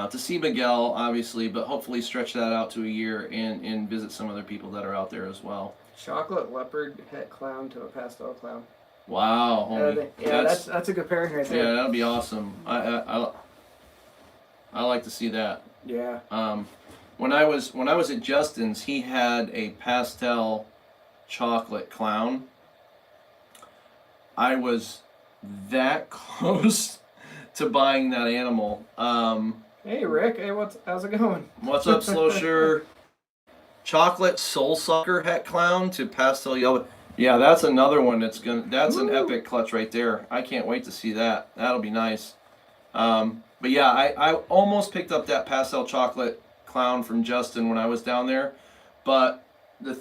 to see Miguel, obviously, but hopefully stretch that out to a year and visit some other people that are out there as well. Chocolate leopard het clown to a pastel clown. Wow, homie. That's a good pairing right there. Yeah, that'll be awesome. I like to see that. Yeah. When I was at Justin's, he had a pastel chocolate clown. I was that close to buying that animal. Hey Rick, hey, how's it going? What's up, Slosher? Chocolate soul sucker het clown to pastel yellow. Yeah, that's another one that's an epic clutch right there. I can't wait to see that. That'll be nice. But yeah, I almost picked up that pastel chocolate clown from Justin when I was down there. But the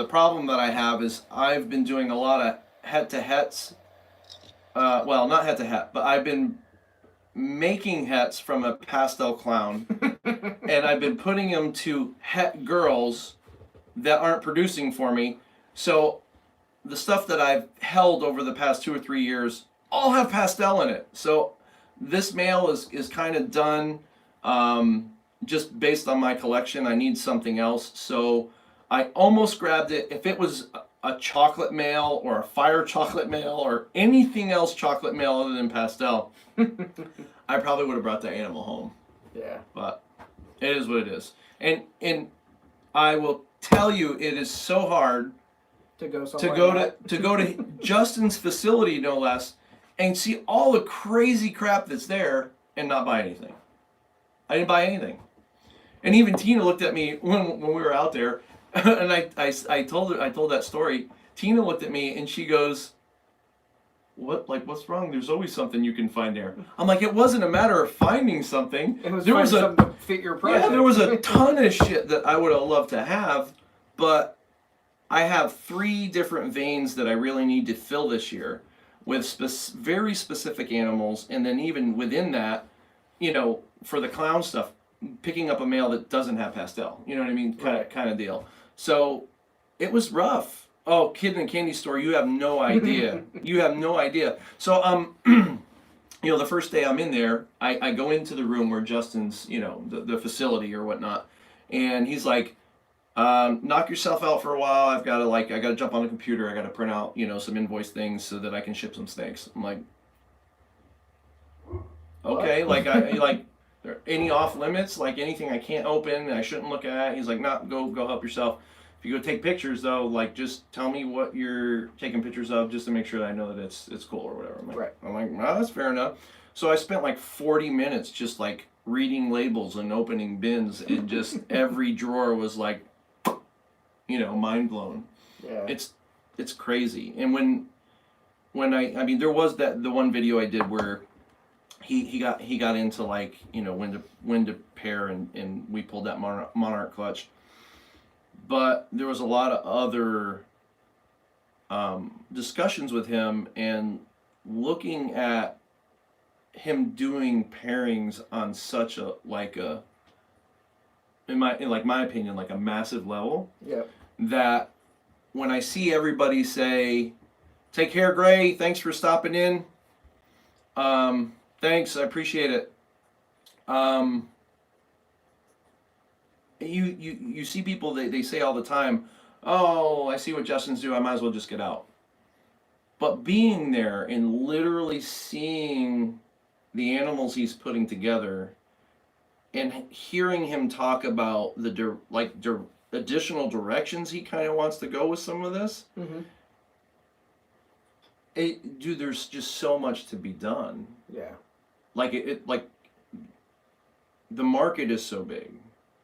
problem that I have is I've been doing a lot of het to hets. Well, not het to het, but I've been making hets from a pastel clown. And I've been putting them to het girls that aren't producing for me. So the stuff that I've held over the past 2 or 3 years all have pastel in it. So this male is kind of done just based on my collection. I need something else. So I almost grabbed it. If it was a chocolate male or a fire chocolate male or anything else chocolate male other than pastel, I probably would have brought that animal home. Yeah. But it is what it is. And I will tell you, it is so hard to go to Justin's facility, no less, and see all the crazy crap that's there and not buy anything. I didn't buy anything. And even Tina looked at me when we were out there, and I told that story. Tina looked at me and she goes, what's wrong? There's always something you can find there. I'm like, it wasn't a matter of finding something. It was something to fit your project. Yeah, there was a ton of shit that I would have loved to have, but I have 3 different veins that I really need to fill this year with very specific animals, and then even within that, for the clown stuff, picking up a male that doesn't have pastel. You know what I mean? Kind of deal. So it was rough. Oh, Kid in a Candy Store, you have no idea. You have no idea. So the first day I'm in there, I go into the room where Justin's, the facility or whatnot, and he's like, knock yourself out for a while. I gotta jump on the computer. I gotta print out, some invoice things so that I can ship some snakes. I'm like, okay, what? Any off limits, like anything I can't open, I shouldn't look at. He's like, no, go help yourself. If you go take pictures though, just tell me what you're taking pictures of, just to make sure that I know that it's cool or whatever. I'm like, well, that's fair enough. So I spent 40 minutes just reading labels and opening bins, and just every drawer was mind blown. Yeah. It's crazy. And when I mean, there was the one video I did where he got into when to pair, and we pulled that monarch clutch. But there was a lot of other discussions with him, and looking at him doing pairings on such a in my opinion, a massive level. Yeah. That when I see everybody say, "Take care, Gray. Thanks for stopping in. Thanks, I appreciate it." You see people, they say all the time, "Oh, I see what Justin's doing. I might as well just get out." But being there and literally seeing the animals he's putting together, and hearing him talk about the additional directions he kind of wants to go with some of this, dude, there's just so much to be done. Yeah. The market is so big.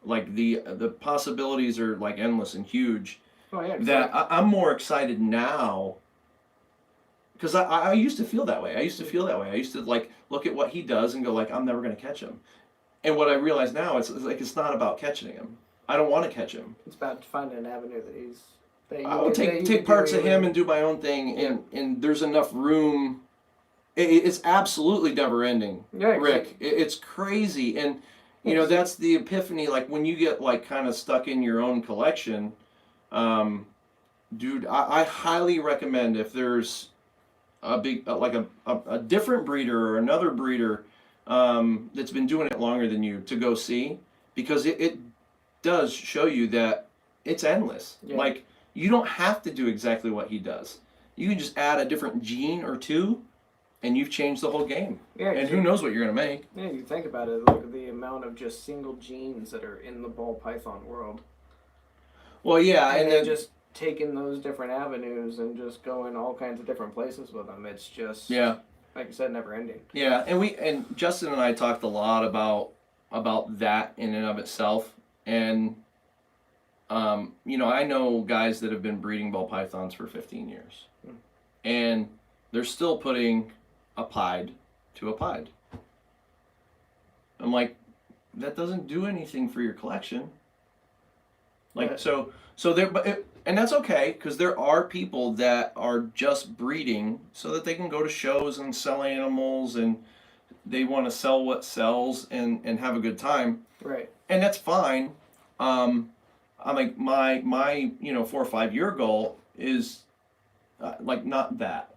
The possibilities are endless and huge. Oh, yeah, that I'm more excited now. Because I used to feel that way. I used to look at what he does and go I'm never going to catch him. And what I realize now is it's not about catching him. I don't want to catch him. It's about finding an avenue that he's That I'll take parts of him and do my own thing, and there's enough room. It's absolutely never ending, yeah, Rick. It's crazy, and that's the epiphany. Like when you get like kind of stuck in your own collection, dude, I highly recommend if there's a big like a different breeder or another breeder that's been doing it longer than you to go see, because it does show you that it's endless. Yeah. Like you don't have to do exactly what he does. You can just add a different gene or two, and you've changed the whole game. Yeah, and who knows what you're gonna make? Yeah, you think about it, look at the amount of just single genes that are in the ball python world. Well, yeah, and then just taking those different avenues and just going all kinds of different places with them. It's just like you said, never ending. Yeah, and Justin and I talked a lot about that in and of itself, and I know guys that have been breeding ball pythons for 15 years, and they're still putting a pied to a pied. I'm like, that doesn't do anything for your collection. Like so there, and that's okay, because there are people that are just breeding so that they can go to shows and sell animals, and they want to sell what sells and have a good time. Right. And that's fine. I'm like my 4 or 5 year goal is like not that.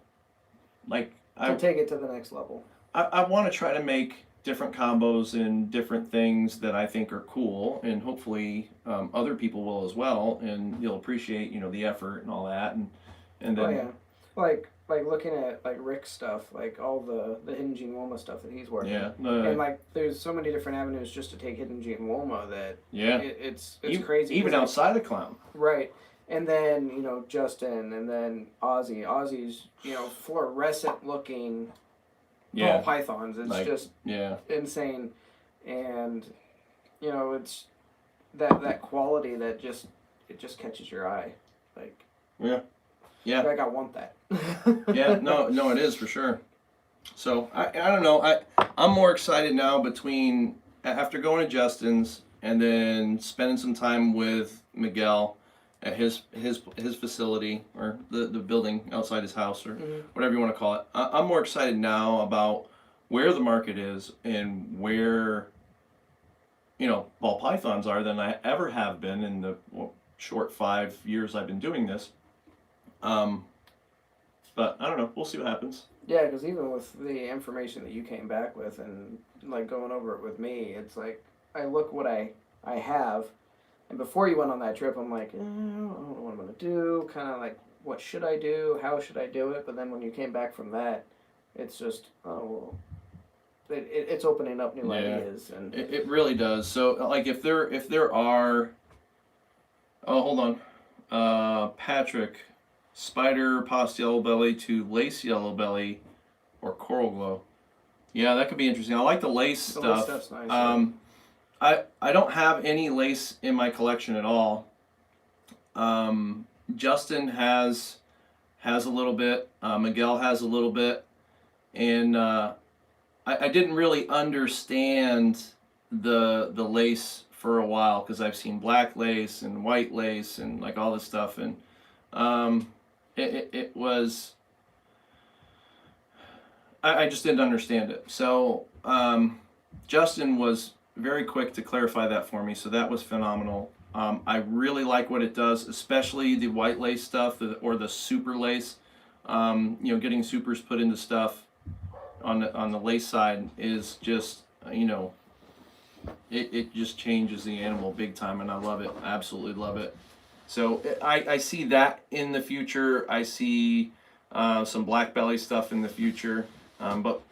Like to take it to the next level. I want to try to make different combos and different things that I think are cool, and hopefully other people will as well, and you'll appreciate the effort and all that, and then like looking at like Rick's stuff, like all the Hidden Gene Woma stuff that he's working. And like there's so many different avenues just to take Hidden Gene Woma that it's crazy. Even outside of clown. Right. And then Justin, and then Ozzy's fluorescent looking ball pythons. It's like, just insane, and it's that quality that just catches your eye, like like I want that. No, it is for sure. So I don't know, I'm more excited now between after going to Justin's and then spending some time with Miguel at his facility, or the building outside his house, or whatever you want to call it. I'm more excited now about where the market is and where ball pythons are than I ever have been in the short 5 years I've been doing this. But I don't know. We'll see what happens. Yeah, because even with the information that you came back with and like going over it with me, it's like I look what I have. And before you went on that trip, I'm like, I don't know what I'm going to do. Kind of like, what should I do? How should I do it? But then when you came back from that, it's just, it's opening up new ideas. And it really does. So, like, if there are, hold on, Patrick, spider post yellow belly to lace yellow belly, or coral glow. Yeah, that could be interesting. I like the lace stuff. Lace stuff's nice. I don't have any lace in my collection at all. Justin has a little bit. Miguel has a little bit, and I didn't really understand the lace for a while, because I've seen black lace and white lace and like all this stuff, and it was I just didn't understand it. So Justin was very quick to clarify that for me, so that was phenomenal. I really like what it does, especially the white lace stuff, or the super lace. Getting supers put into stuff on the lace side is just it just changes the animal big time, and I love it. I absolutely love it. So I see that in the future. I see some black belly stuff in the future, but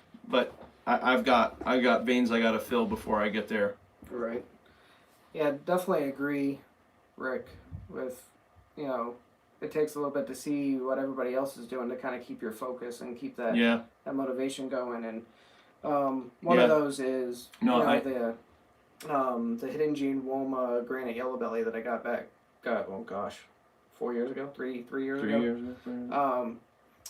I've got veins I got to fill before I get there. Right. Yeah, definitely agree, Rick, with, it takes a little bit to see what everybody else is doing to kind of keep your focus and keep that that motivation going. And one of those is the Hidden Gene Woma Granite Yellow Belly that I got 4 years ago, three years ago.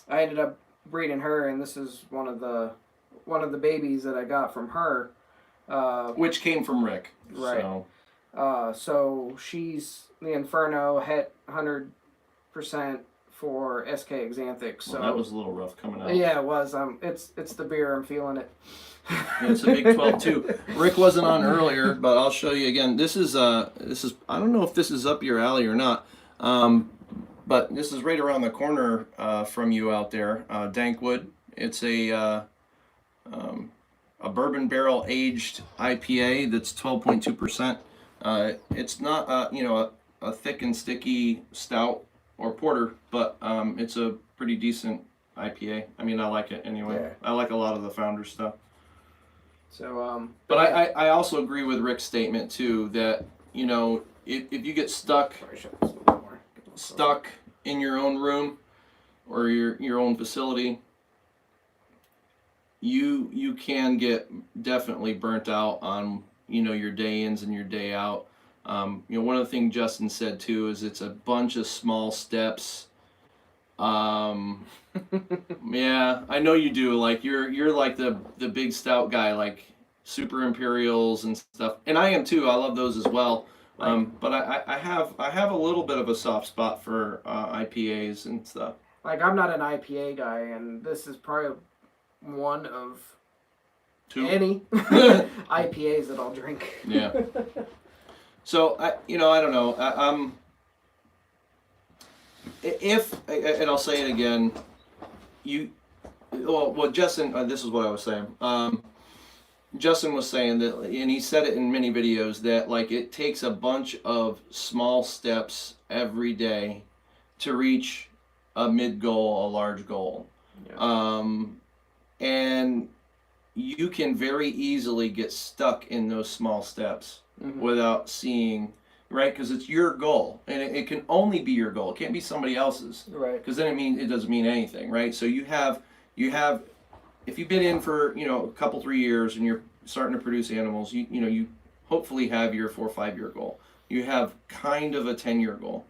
I ended up breeding her, and this is one of the babies that I got from her. Which came from Rick. Right. So she's the Inferno Het 100 for SK Xanthic. So Well, that was a little rough coming out. yeah, it was. It's the beer. I'm feeling it. Yeah, it's a big 12 too. Rick wasn't on earlier, but I'll show you again. This is I don't know if this is up your alley or not, but this is right around the corner from you out there, Dankwood. It's a bourbon barrel aged IPA that's 12.2%. It's not a thick and sticky stout or porter, but it's a pretty decent IPA. I mean, I like it anyway. Yeah. I like a lot of the Founder stuff. So But I also agree with Rick's statement too that if you get stuck in your own room or your own facility, you can get definitely burnt out on your day ins and your day out. One of the things Justin said too is it's a bunch of small steps. Yeah, I know you do. Like you're like the big stout guy, like Super Imperials and stuff, and I am too. I love those as well. But I have a little bit of a soft spot for IPAs and stuff. Like I'm not an IPA guy, and this is probably one of any IPAs that I'll drink. Yeah. So I don't know. And I'll say it again. Justin. This is what I was saying. Justin was saying that, and he said it in many videos, that like it takes a bunch of small steps every day to reach a mid goal, a large goal. Yeah. And you can very easily get stuck in those small steps without seeing, right? Because it's your goal, and it can only be your goal. It can't be somebody else's, right? Because then it doesn't mean anything, right? So you have, if you've been in for a couple 3 years and you're starting to produce animals, you hopefully have your 4 or 5 year goal. You have kind of a 10-year goal,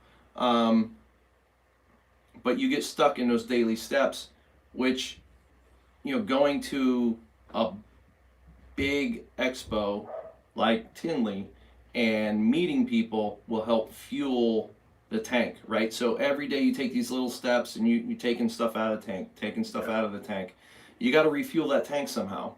but you get stuck in those daily steps, which going to a big expo like Tinley and meeting people will help fuel the tank, right? So every day you take these little steps and you're taking stuff out of the tank, out of the tank. You got to refuel that tank somehow.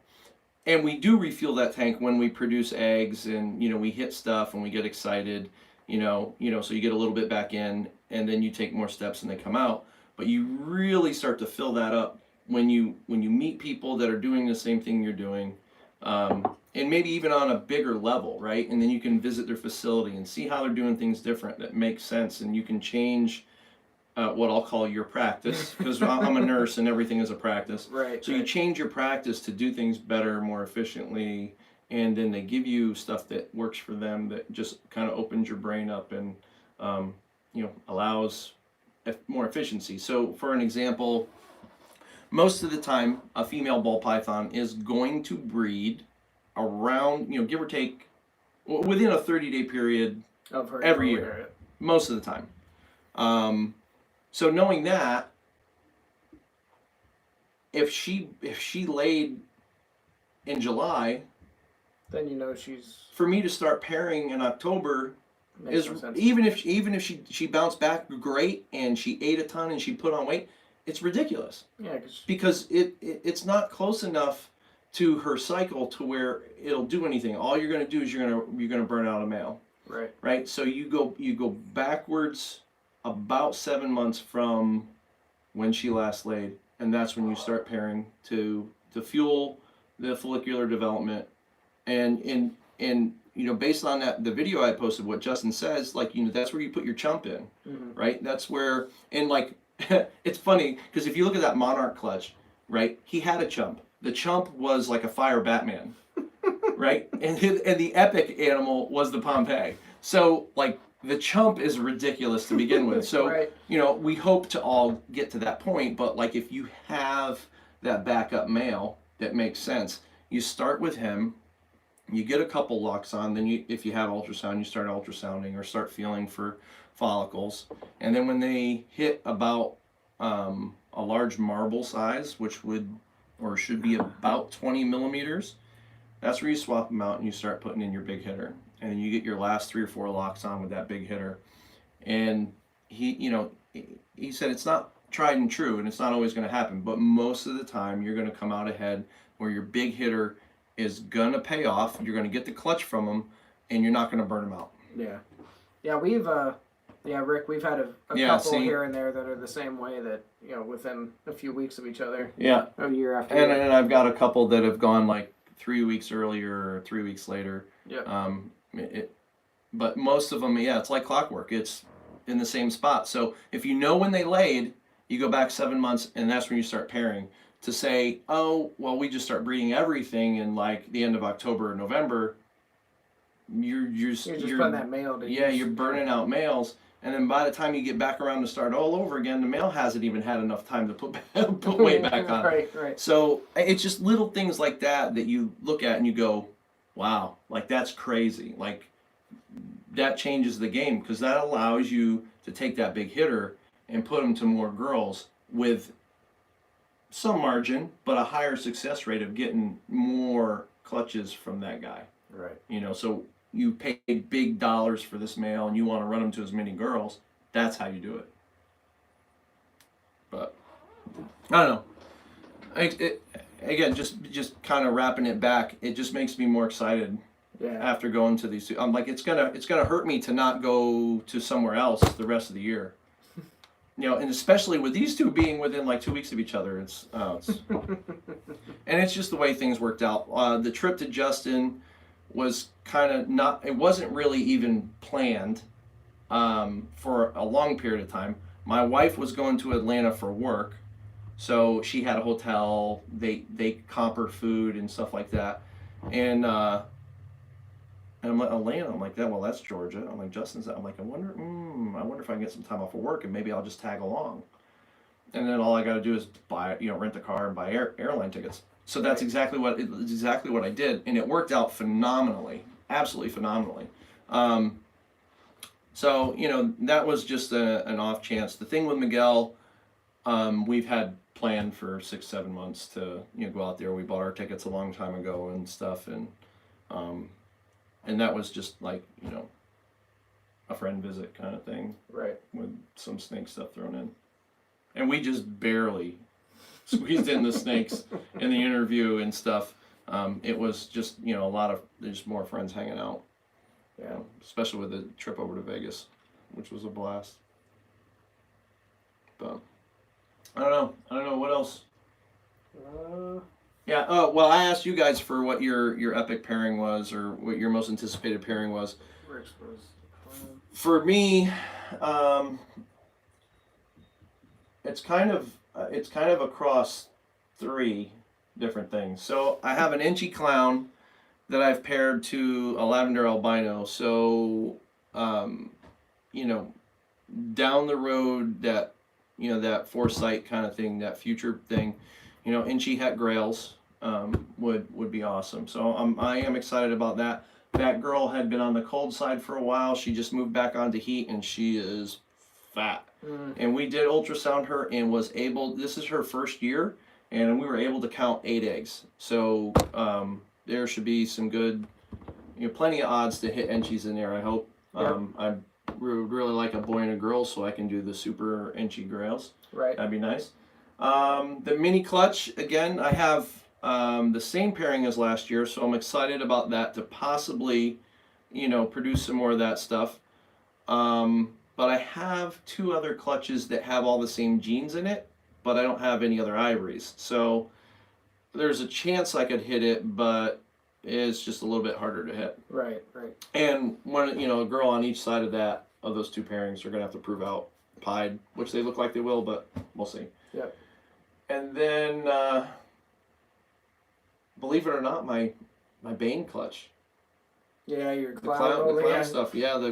And we do refuel that tank when we produce eggs and we hit stuff and we get excited, so you get a little bit back in and then you take more steps and they come out. But you really start to fill that up when you meet people that are doing the same thing you're doing, and maybe even on a bigger level, right? And then you can visit their facility and see how they're doing things different that makes sense, and you can change what I'll call your practice, because I'm a nurse and everything is a practice. Right. So you change your practice to do things better, more efficiently, and then they give you stuff that works for them that just kind of opens your brain up and allows more efficiency. So for an example, most of the time a female ball python is going to breed around, give or take, within a 30-day period of every year, most of the time. So knowing that, if she laid in July, then she's, for me to start pairing in October is no even if she bounced back great and she ate a ton and she put on weight, it's ridiculous. Yeah, because it's not close enough to her cycle to where it'll do anything. All you're going to do is you're going to burn out a male. Right. Right. So you go backwards about 7 months from when she last laid, and that's when you start pairing to fuel the follicular development, and based on that, the video I posted, what Justin says, like that's where you put your chump in, right? That's where, and like it's funny because if you look at that monarch clutch, right, he had a chump. The chump was like a fire Batman, right, and the epic animal was the Pompeii. So like the chump is ridiculous to begin with. So right. We hope to all get to that point, but like if you have that backup male that makes sense, you start with him. You get a couple locks on, then if you have ultrasound, you start ultrasounding or start feeling for follicles. And then when they hit about a large marble size, which would or should be about 20 millimeters, that's where you swap them out and you start putting in your big and then you get your last 3 or 4 locks on with that big hitter. And he, he said it's not tried and true, and it's not always going to happen, but most of the time you're going to come out ahead where your big hitter is going to pay off. You're going to get the clutch from them, and you're not going to burn them out. Yeah. Yeah, Rick, we've had a couple here and there that are the same way that, within a few weeks of each other. Yeah. A year after and, year. And I've got a couple that have gone like 3 weeks earlier or 3 weeks later. Yeah. But most of them, it's like clockwork. It's in the same spot. So if you know when they laid, you go back 7 months, and that's when you start pairing. To say, oh, well, we just start breeding everything in like the end of October or November, you're just putting that male to yeah, use. you're burning out males, and then by the time you get back around to start all over again, the male hasn't even had enough time to put weight back on. Right. So it's just little things like that you look at and you go, wow, like that's crazy. Like that changes the game, because that allows you to take that big hitter and put them to more girls with some margin, but a higher success rate of getting more clutches from that guy. Right. So you pay big dollars for this male and you want to run him to as many girls, that's how you do it. But I don't know. Again, just kind of wrapping it back, it just makes me more excited. Yeah. After going to these two, I'm like, it's gonna hurt me to not go to somewhere else the rest of the year. And especially with these two being within like 2 weeks of each other, it's and it's just the way things worked out. The trip to Justin was kind of not, it wasn't really even planned for a long period of time. My wife was going to Atlanta for work, so she had a hotel, they comp her food and stuff like that. And I'm like, Atlanta, I'm like, well, that's Georgia. I'm like, Justin's that. I'm like, I wonder if I can get some time off of work and maybe I'll just tag along. And then all I got to do is buy, rent the car and buy airline tickets. So that's exactly what I did, and it worked out phenomenally, absolutely phenomenally. So that was just an off chance. The thing with Miguel, we've had planned for 6-7 months to go out there. We bought our tickets a long time ago and stuff, and that was just like a friend visit kind of thing, right? With some snake stuff thrown in, and we just barely squeezed in the snakes in the interview and stuff. It was just a lot of just more friends hanging out. Yeah, especially with the trip over to Vegas, which was a blast. But I don't know what else. Yeah. Oh well, I asked you guys for what your epic pairing was, or what your most anticipated pairing was. For me, it's kind of across 3 different things. So I have an Inchy Clown that I've paired to a Lavender Albino. So, down the road, that that foresight kind of thing, that future thing, Inchy Het Grails would be awesome. So I am excited about that. That girl had been on the cold side for a while. She just moved back onto heat, and she is fat. And we did ultrasound her and was able, this is her first year, and we were able to count 8 eggs. So there should be some good, plenty of odds to hit Enchies in there, I hope. I would really like a boy and a girl, so I can do the super Enchy Grails. Right. That'd be nice. The mini clutch, again, I have the same pairing as last year, so I'm excited about that to possibly, produce some more of that stuff. But I have 2 other clutches that have all the same genes in it, but I don't have any other ivories. So there's a chance I could hit it, but it's just a little bit harder to hit. Right. And when a girl on each side of those 2 pairings are gonna have to prove out pied, which they look like they will, but we'll see. Yep. And then, believe it or not, my Bane clutch. Yeah, your The clown. clown stuff. Yeah,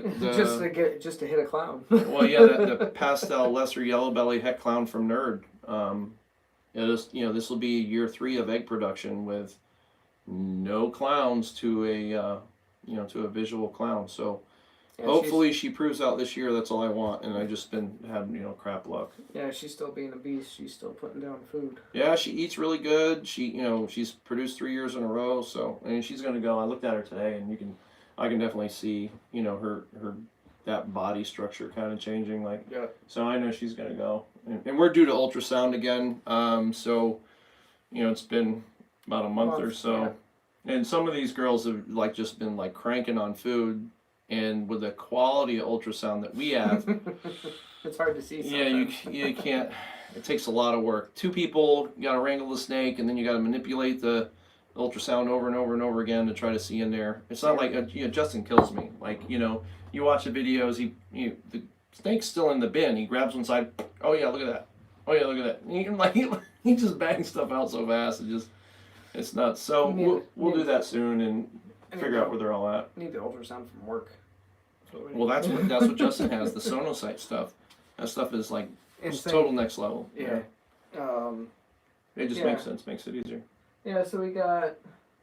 just to hit a clown. Well, yeah, the pastel lesser yellow belly het clown from Nerd. This will be year 3 of egg production with no clowns to a visual clown. So yeah, hopefully she proves out this year. That's all I want. And I just been having crap luck. Yeah, she's still being a beast. She's still putting down food. Yeah, she eats really good. She's produced 3 years in a row. So she's gonna go. I looked at her today, and I can definitely see her that body structure kind of changing. Like, Yeah. so I know she's gonna go, and we're due to ultrasound again. So, it's been about a month or so, and some of these girls have like just been like cranking on food, and with the quality of ultrasound that we have, it's hard to see. Yeah, you can't. It takes a lot of work. Two people, you got to wrangle the snake, and then you got to manipulate the ultrasound over and over and over again to try to see in there. It's not like Justin kills me. Like you watch the videos. The snake's still in the bin. He grabs one side. Oh yeah, look at that. Oh yeah, look at that. He just bangs stuff out so fast. It's nuts. So we'll do that soon and figure out where they're all at. Need the ultrasound from work. Well, that's what Justin has. The Sonosite stuff. That stuff is like total next level. Yeah. It just makes sense. Makes it easier. Yeah. So we got.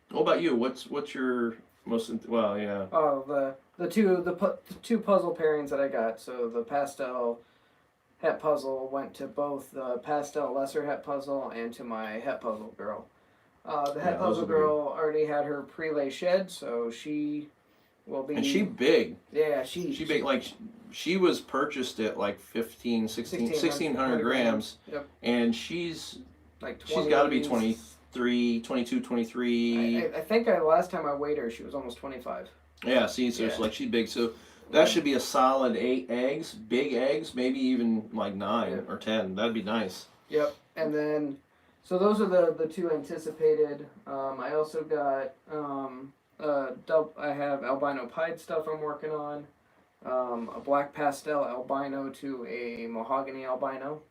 What about you? What's your most? Well, yeah. Oh, the two puzzle pairings that I got. So the pastel het puzzle went to both the pastel lesser het puzzle and to my het puzzle girl. The het puzzle girl already had her prelay shed, so she will be. And she big. Yeah, she big. Like she was purchased at like 1,600 grams. Yep. And she's like she's got to be 23, 22, 23. I think last time I weighed her, she was almost 25. Yeah. See, so it's like she's big. So that should be a solid 8 eggs, big eggs, maybe even like 9 or 10. That'd be nice. Yep. And then, so those are the two anticipated. I also got I have albino pied stuff I'm working on. A black pastel albino to a mahogany albino.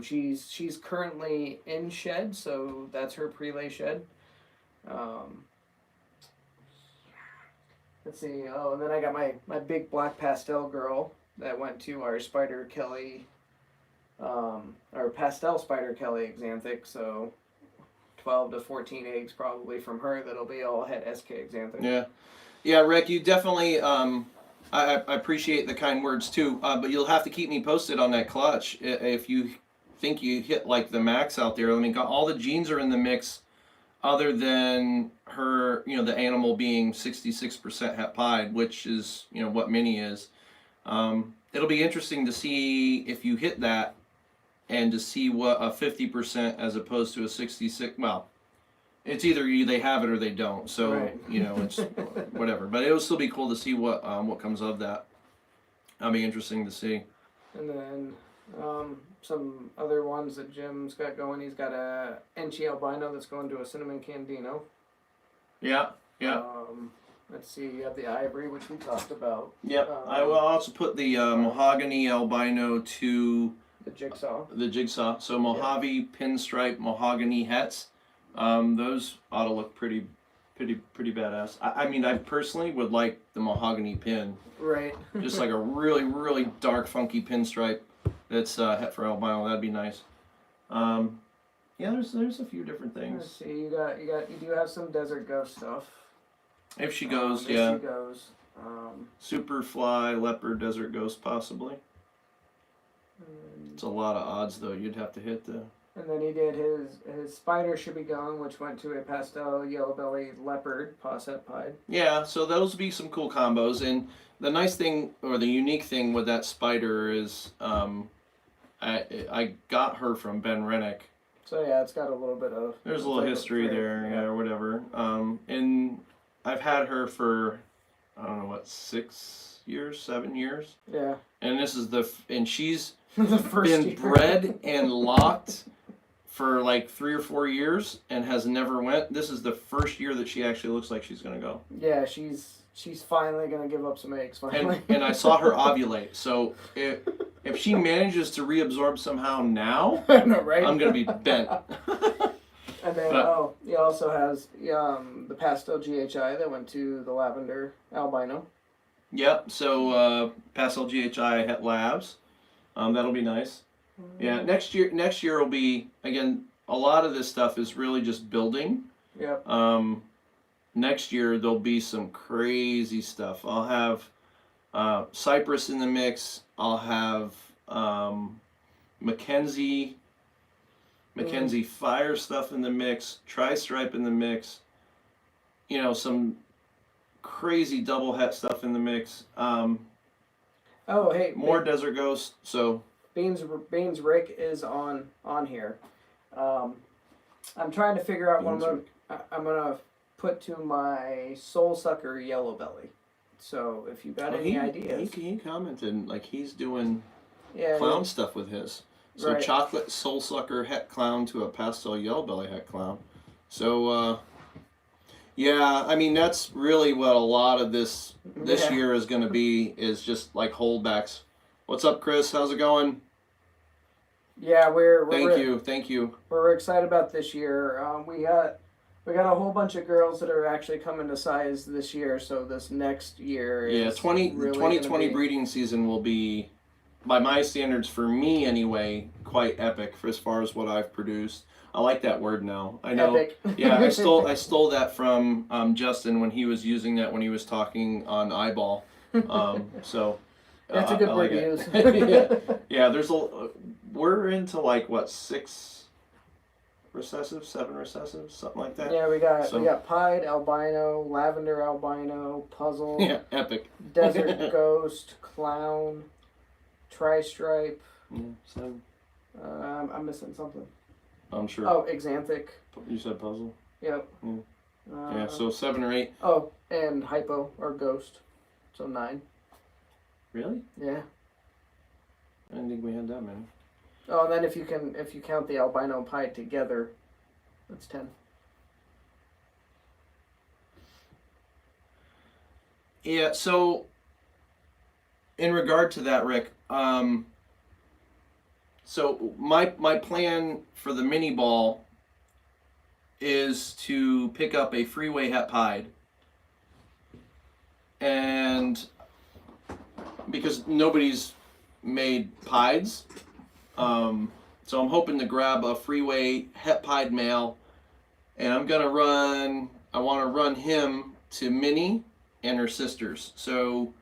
She's currently in shed, so that's her prelay shed. Let's see. Oh, and then I got my big black pastel girl that went to our Spider Kelly, our pastel Spider Kelly Xanthic. So 12 to 14 eggs probably from her. That'll be all het SK Xanthic. Yeah, Rick, you definitely. I appreciate the kind words too, but you'll have to keep me posted on that clutch if you think you hit like the max out there. I mean, all the genes are in the mix, other than her, the animal being 66% het pied, which is what Minnie is. It'll be interesting to see if you hit that, and to see what a 50% as opposed to a 66. Well, it's either they have it or they don't. So right. It's whatever. But it'll still be cool to see what comes of that. That'll be interesting to see. And then some other ones that Jim's got going. He's got a Enchi albino that's going to a cinnamon candino. Yeah. Let's see. You have the ivory, which we talked about. Yep. I will also put the mahogany albino to the jigsaw. So Mojave pinstripe mahogany hets. Those ought to look pretty badass. I mean, I personally would like the mahogany pin. Right. Just like a really, really dark, funky pinstripe that's het for albino. That'd be nice. There's a few different things. Let's see. You do have some desert ghost stuff. If she goes, If she goes. Superfly, leopard, desert ghost, possibly. It's a lot of odds though. You'd have to hit the. And then he did his spider should be going, which went to a pastel yellow belly leopard, posset pied. Yeah, so those would be some cool combos. And the nice thing, or the unique thing with that spider is, I got her from Ben Rennick. So yeah, it's got a little bit of. There's a little history there, or whatever. And I've had her for, I don't know 6 years, 7 years. Yeah. And this is and she's the first been year. bred and locked for like 3 or 4 years and has never went. This is the first year that she actually looks like she's gonna go. Yeah, she's finally gonna give up some eggs. Finally. And I saw her ovulate. So if she manages to reabsorb somehow now, no, right? I'm gonna be bent. And then he also has the pastel GHI that went to the lavender albino. Yep. So pastel GHI het labs. That'll be nice. Yeah. Next year will be, again, a lot of this stuff is really just building. Yep. Next year there'll be some crazy stuff. I'll have Cypress in the mix. I'll have Mackenzie Fire stuff in the mix. Tri-Stripe in the mix. Some crazy double het stuff in the mix. Oh, hey, more Desert Ghost. So Beans Rick is on here. I'm trying to figure out what I'm gonna put to my Soul Sucker Yellow Belly. So if you got any ideas, he commented like he's doing yeah, clown stuff with his. So right. chocolate Soul Sucker het clown to a pastel Yellow Belly het clown. So yeah, I mean that's really what a lot of this year is going to be, is just like holdbacks. What's up, Chris? How's it going? Yeah, Thank you. We're excited about this year. We got a whole bunch of girls that are actually coming to size this year. So this next year is 2020 breeding season will be, by my standards, for me anyway, quite epic for as far as what I've produced. I like that word now. I know. Epic. Yeah, I stole that from Justin when he was using that when he was talking on Eyeball. So that's a good word to use. Yeah. We're into like what, 6 recessives, 7 recessives, something like that. Yeah, we got pied, albino, lavender albino, puzzle. Yeah, epic. Desert ghost, clown, tri-stripe. Yeah, 7. I'm missing something. I'm sure. Oh, exanthic. You said puzzle? Yep. Yeah, so 7 or 8. Oh, and hypo or ghost. So 9. Really? Yeah. I didn't think we had that many. Oh, and then if you count the albino and pied together, that's 10. Yeah, so in regard to that, Rick, so my plan for the mini ball is to pick up a freeway het pied, and because nobody's made pieds, so I'm hoping to grab a freeway het pied male, and I want to run him to Minnie and her sisters. So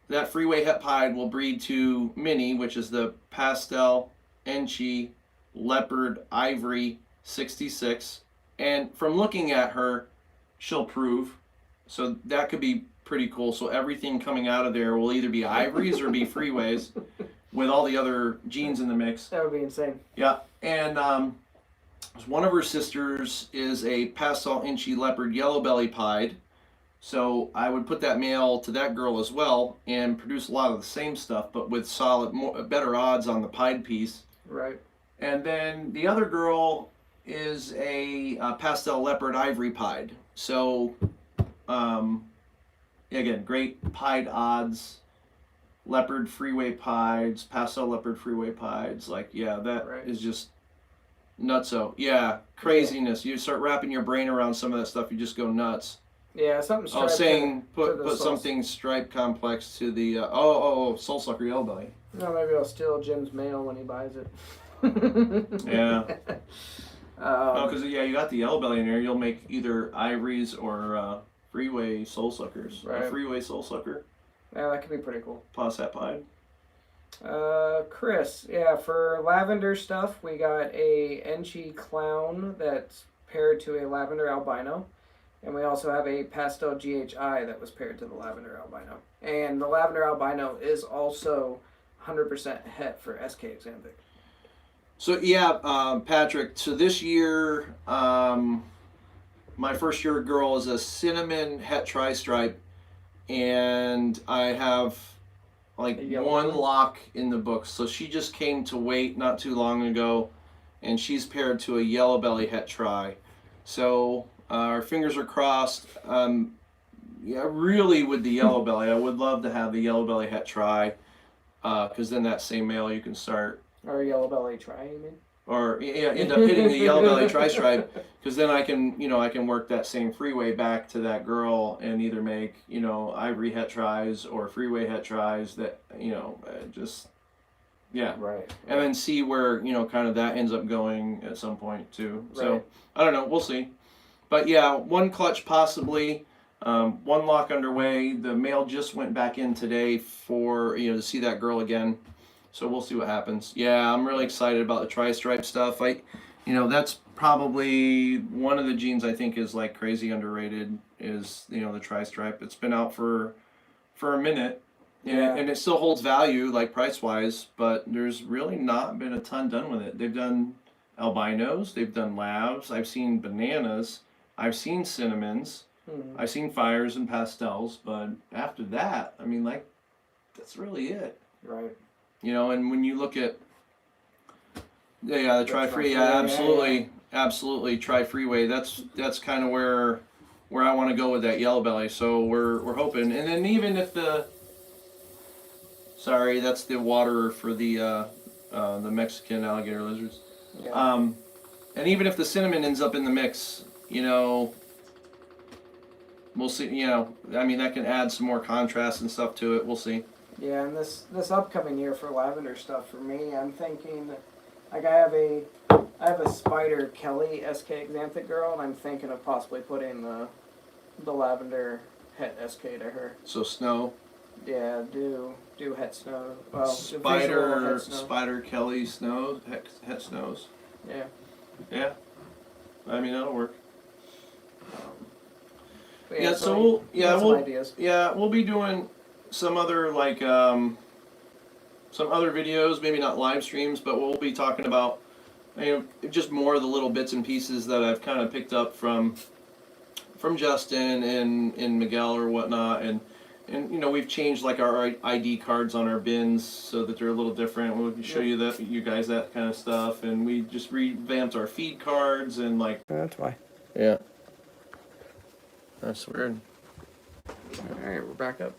that freeway het pied will breed to Minnie, which is the pastel Enchi leopard ivory 66, and from looking at her, she'll prove. So that could be pretty cool. So everything coming out of there will either be ivories or be freeways, with all the other genes in the mix. That would be insane. Yeah, and one of her sisters is a pastel Enchi leopard yellow belly pied. So I would put that male to that girl as well and produce a lot of the same stuff, but with better odds on the pied piece. Right. And then the other girl is a pastel leopard ivory pied. So again, great pied odds. Leopard freeway pieds, pastel leopard freeway pieds. Like, yeah, that is just nutso. Yeah, craziness. You start wrapping your brain around some of that stuff, you just go nuts. Yeah, something striped. Saying put something stripe complex to the Soul Sucker Yellow Belly. No, maybe I'll steal Jim's mail when he buys it. Yeah. Because you got the Yellow Belly in there. You'll make either ivories or freeway Soul Suckers. Right. A freeway Soul Sucker. Yeah, that could be pretty cool. Pause that pied. Chris, yeah, for lavender stuff, we got a Enchi clown that's paired to a lavender albino. And we also have a pastel GHI that was paired to the lavender albino. And the lavender albino is also 100% het for SK Exanthic. So yeah, Patrick, so this year, my first year girl is a cinnamon het tri-stripe, and I have like one lock in the book. So she just came to weight not too long ago, and she's paired to a yellow belly het tri. So our fingers are crossed. Yeah, really with the yellow belly, I would love to have the yellow belly het tri, because then that same male you can start. Or a yellow belly tri, you mean? Or end up hitting the yellow belly tri-stripe, because then I can work that same freeway back to that girl and either make ivory het tries or freeway het tries that just right, and then see where kind of that ends up going at some point too. Right. So I don't know, we'll see, but yeah, one clutch possibly, one lock underway. The male just went back in today for to see that girl again. So we'll see what happens. Yeah, I'm really excited about the tri-stripe stuff. That's probably one of the genes I think is like crazy underrated is, the tri-stripe. It's been out for a minute, And it still holds value, like price-wise, but there's really not been a ton done with it. They've done albinos, they've done labs, I've seen bananas, I've seen cinnamons, I've seen fires and pastels, but after that, I mean, like, that's really it. Right. You know, and when you look at, the tri-free, absolutely, tri-freeway, that's kind of where I want to go with that yellow belly, so we're hoping, and then even if sorry, that's the waterer for the Mexican alligator lizards. Yeah. And even if the cinnamon ends up in the mix, you know, we'll see. You know, I mean, that can add some more contrast and stuff to it. We'll see. Yeah, and this upcoming year for lavender stuff for me, I'm thinking, like I have a Spider Kelly SK Xanthic girl, and I'm thinking of possibly putting the lavender het SK to her. So snow. Yeah, do het snow. Well, Spider Kelly snow het snows. Yeah. Yeah. I mean, that'll work. So we'll be doing some other some other videos, maybe not live streams, but we'll be talking about just more of the little bits and pieces that I've kind of picked up from Justin and Miguel or whatnot, and we've changed like our ID cards on our bins so that they're a little different. We can show you guys that kind of stuff, and we just revamped our feed cards and like. That's why. Yeah. That's weird. All right, we're back up.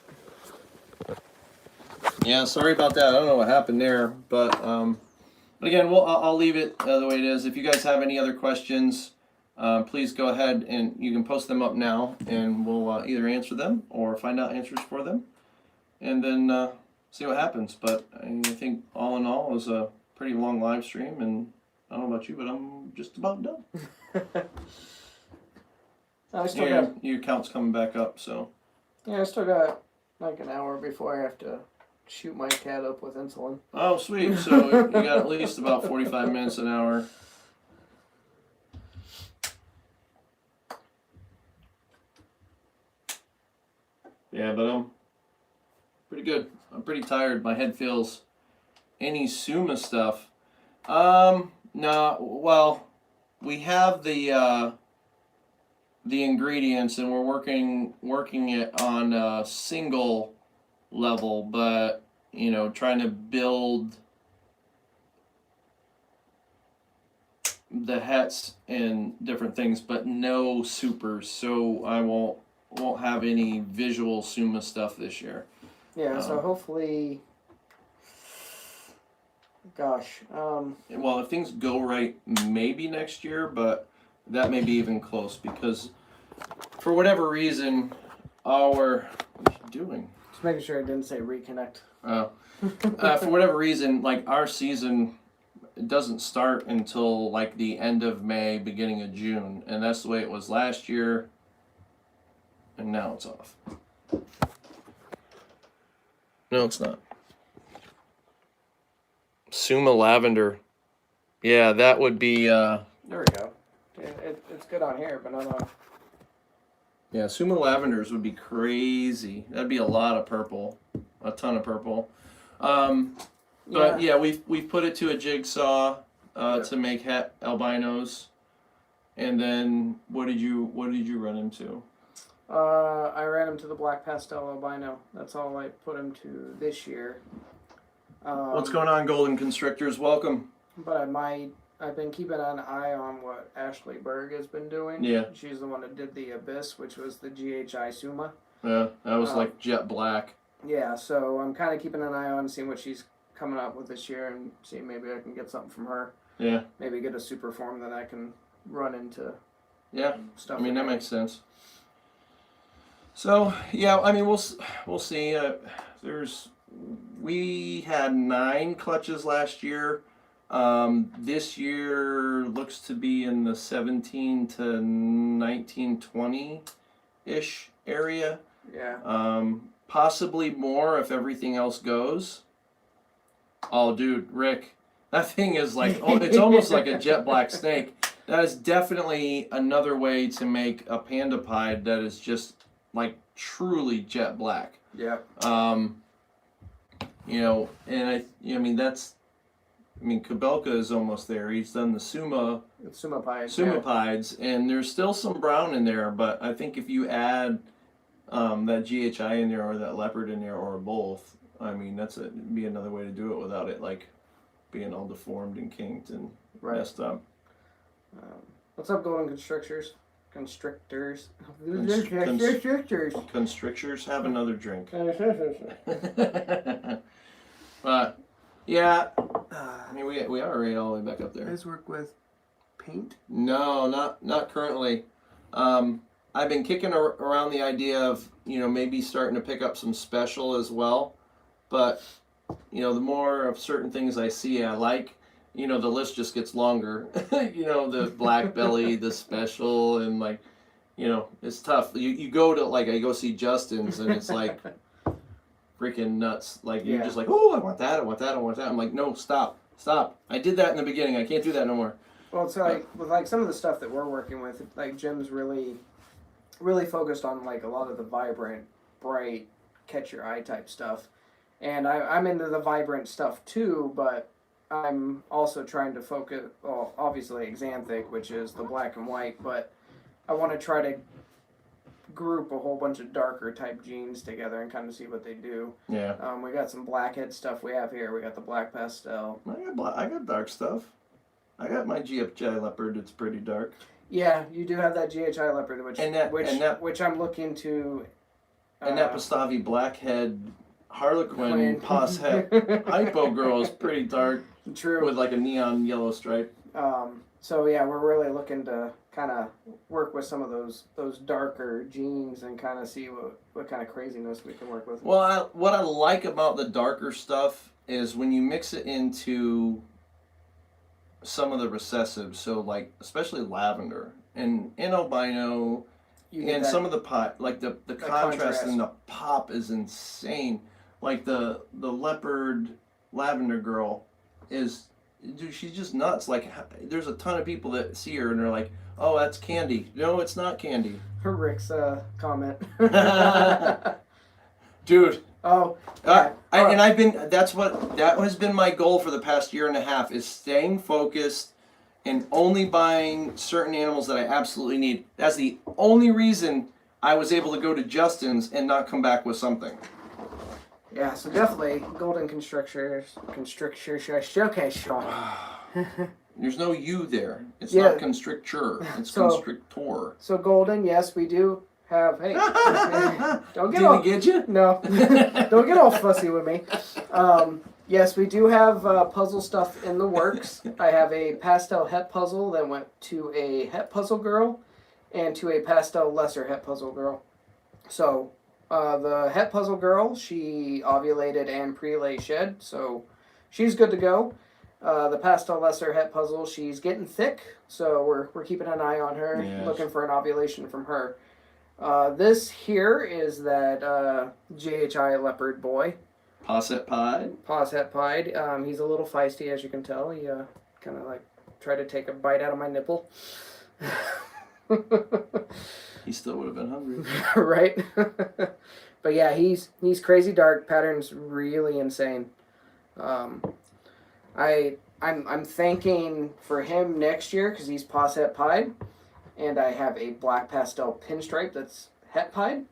Yeah, sorry about that. I don't know what happened there, but again, I'll leave it the way it is. If you guys have any other questions, please go ahead and you can post them up now, and we'll either answer them or find out answers for them, and then see what happens. But I think all in all, it was a pretty long live stream, and I don't know about you, but I'm just about done. I still got your count's coming back up, so. Yeah, I still got like an hour before I have to shoot my cat up with insulin. Oh, sweet. So you got at least about 45 minutes, an hour. Yeah, but I'm pretty good. I'm pretty tired. My head feels any Suma stuff. No, well, we have the ingredients, and we're working it on a single level, but trying to build the hets and different things, but no supers, so I won't have any visual Suma stuff this year. Yeah, so hopefully, gosh. Well, if things go right, maybe next year, but that may be even close, because for whatever reason, what are you doing? Just making sure I didn't say reconnect. For whatever reason, like our season doesn't start until like the end of May, beginning of June, and that's the way it was last year, and now it's off. No, it's not. Suma lavender. Yeah, that would be. There we go. It's good on here, but not on. Yeah, Suma lavenders would be crazy. That'd be a lot of purple, a ton of purple. But yeah, we've put it to a jigsaw to make het albinos. And then what did you run into? I ran him to the black pastel albino. That's all I put him to this year. What's going on, Golden Constrictors? Welcome. But I've been keeping an eye on what Ashley Berg has been doing. Yeah. She's the one that did the Abyss, which was the GHI Suma. Yeah, that was like jet black. Yeah, so I'm kind of keeping an eye on seeing what she's coming up with this year and see maybe I can get something from her. Yeah. Maybe get a super form that I can run into. Yeah. Stuff. I mean, that makes sense. So yeah, I mean, we'll see. We had 9 clutches last year. This year looks to be in the 17 to 19, 20-ish area. Yeah. Possibly more if everything else goes. Oh, dude, Rick, that thing is like, it's almost like a jet black snake. That is definitely another way to make a panda pied that is just like truly jet black. Yeah. And I mean Kabelka is almost there. He's done the Sumapides, and there's still some brown in there, but I think if you add that GHI in there or that leopard in there or both, I mean be another way to do it without it like being all deformed and kinked and messed up. What's up, golden constrictors? Constrictors. Constrictors. Have another drink. But yeah, I mean we are right all the way back up there. You guys work with paint? No, not currently. I've been kicking around the idea of maybe starting to pick up some special as well, but the more of certain things I see I like, the list just gets longer. The black belly, the special, and like, it's tough. You go to I go see Justin's and it's like freaking nuts. Like you're just like, oh, I want that, I want that, I want that. I'm like, no, stop. I did that in the beginning. I can't do that no more. Well, it's with some of the stuff that we're working with, like Jim's really focused on like a lot of the vibrant, bright, catch your eye type stuff. And I'm into the vibrant stuff too, but I'm also trying to focus, well, obviously Xanthic, which is the black and white, but I want to try to group a whole bunch of darker type genes together and kind of see what they do. Yeah. We got some blackhead stuff we have here. We got the black pastel. I got dark stuff. I got my GFJ leopard. It's pretty dark. Yeah, you do have that GHI leopard, which I'm looking to. And that Pastavi blackhead Harlequin Poshet hypo girl is pretty dark. True. With like a neon yellow stripe. So yeah, we're really looking to kind of work with some of those darker genes and kind of see what kind of craziness we can work with. Well, what I like about the darker stuff is when you mix it into some of the recessives, so like especially lavender and albino, and some of the pot, like the contrast in the pop is insane. Like the leopard lavender girl is, dude, she's just nuts. Like there's a ton of people that see her and they're like, oh, that's candy. No, it's not candy. Rick's comment. Dude. Oh. That has been my goal for the past year and a half, is staying focused and only buying certain animals that I absolutely need. That's the only reason I was able to go to Justin's and not come back with something. Yeah, so definitely golden constrictors showcase. There's no you there. It's not constrictor. It's constrictor. So golden, yes, we do have. Hey, don't get Did all. we get you? No, don't get all fussy with me. Yes, we do have puzzle stuff in the works. I have a pastel het puzzle that went to a het puzzle girl, and to a pastel lesser het puzzle girl. So. The het puzzle girl, she ovulated and pre-lay shed, so she's good to go. The pastel lesser het puzzle, she's getting thick, so we're keeping an eye on her, looking for an ovulation from her. This here is that GHI leopard boy. Posset Pied. He's a little feisty, as you can tell. He kind of like tried to take a bite out of my nipple. He still would have been hungry. Right? But yeah, he's crazy dark. Pattern's really insane. I'm thanking for him next year because he's Posset Pied, and I have a black pastel pinstripe that's het pied.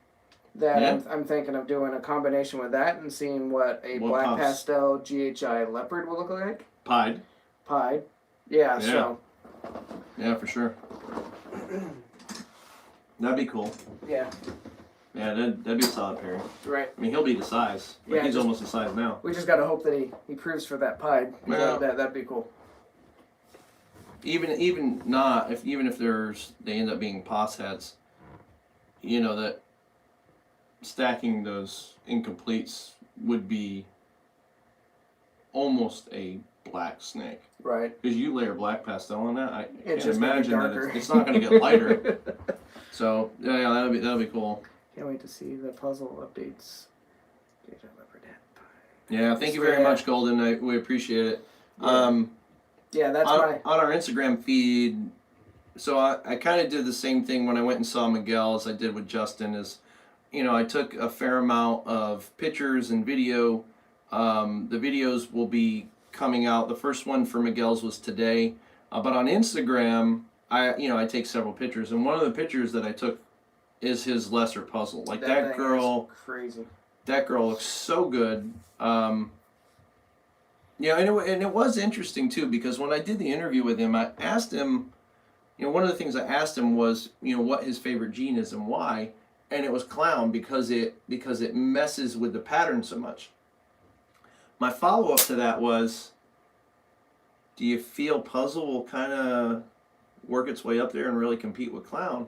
That I'm thinking of doing a combination with that and seeing what black pastel GHI leopard will look like. Pied. Yeah. So. Yeah, for sure. That'd be cool. Yeah. Yeah, that'd be a solid pairing. Right. I mean, he'll be the size. Like he's almost the size now. We just gotta hope that he proves for that pied. Yeah. That'd be cool. Even if they end up being possets, that stacking those incompletes would be almost a black snake. Right. Because you layer black pastel on that, I can't imagine that it's not going to get lighter. So yeah, that'll be cool. Can't wait to see the puzzle updates. Yeah, thank you very much, Golden. We appreciate it. Yeah, that's on our Instagram feed. So I kind of did the same thing when I went and saw Miguel as I did with Justin. I took a fair amount of pictures and video The videos will be coming out. The first one for Miguel's was today, but on Instagram, I take several pictures, and one of the pictures that I took is his lesser puzzle. Like that girl, crazy. That girl looks so good. And it was interesting too, because when I did the interview with him, I asked him, one of the things I asked him was, what his favorite gene is and why, and it was clown because it messes with the pattern so much. My follow up to that was, do you feel puzzle will kind of work its way up there and really compete with clown?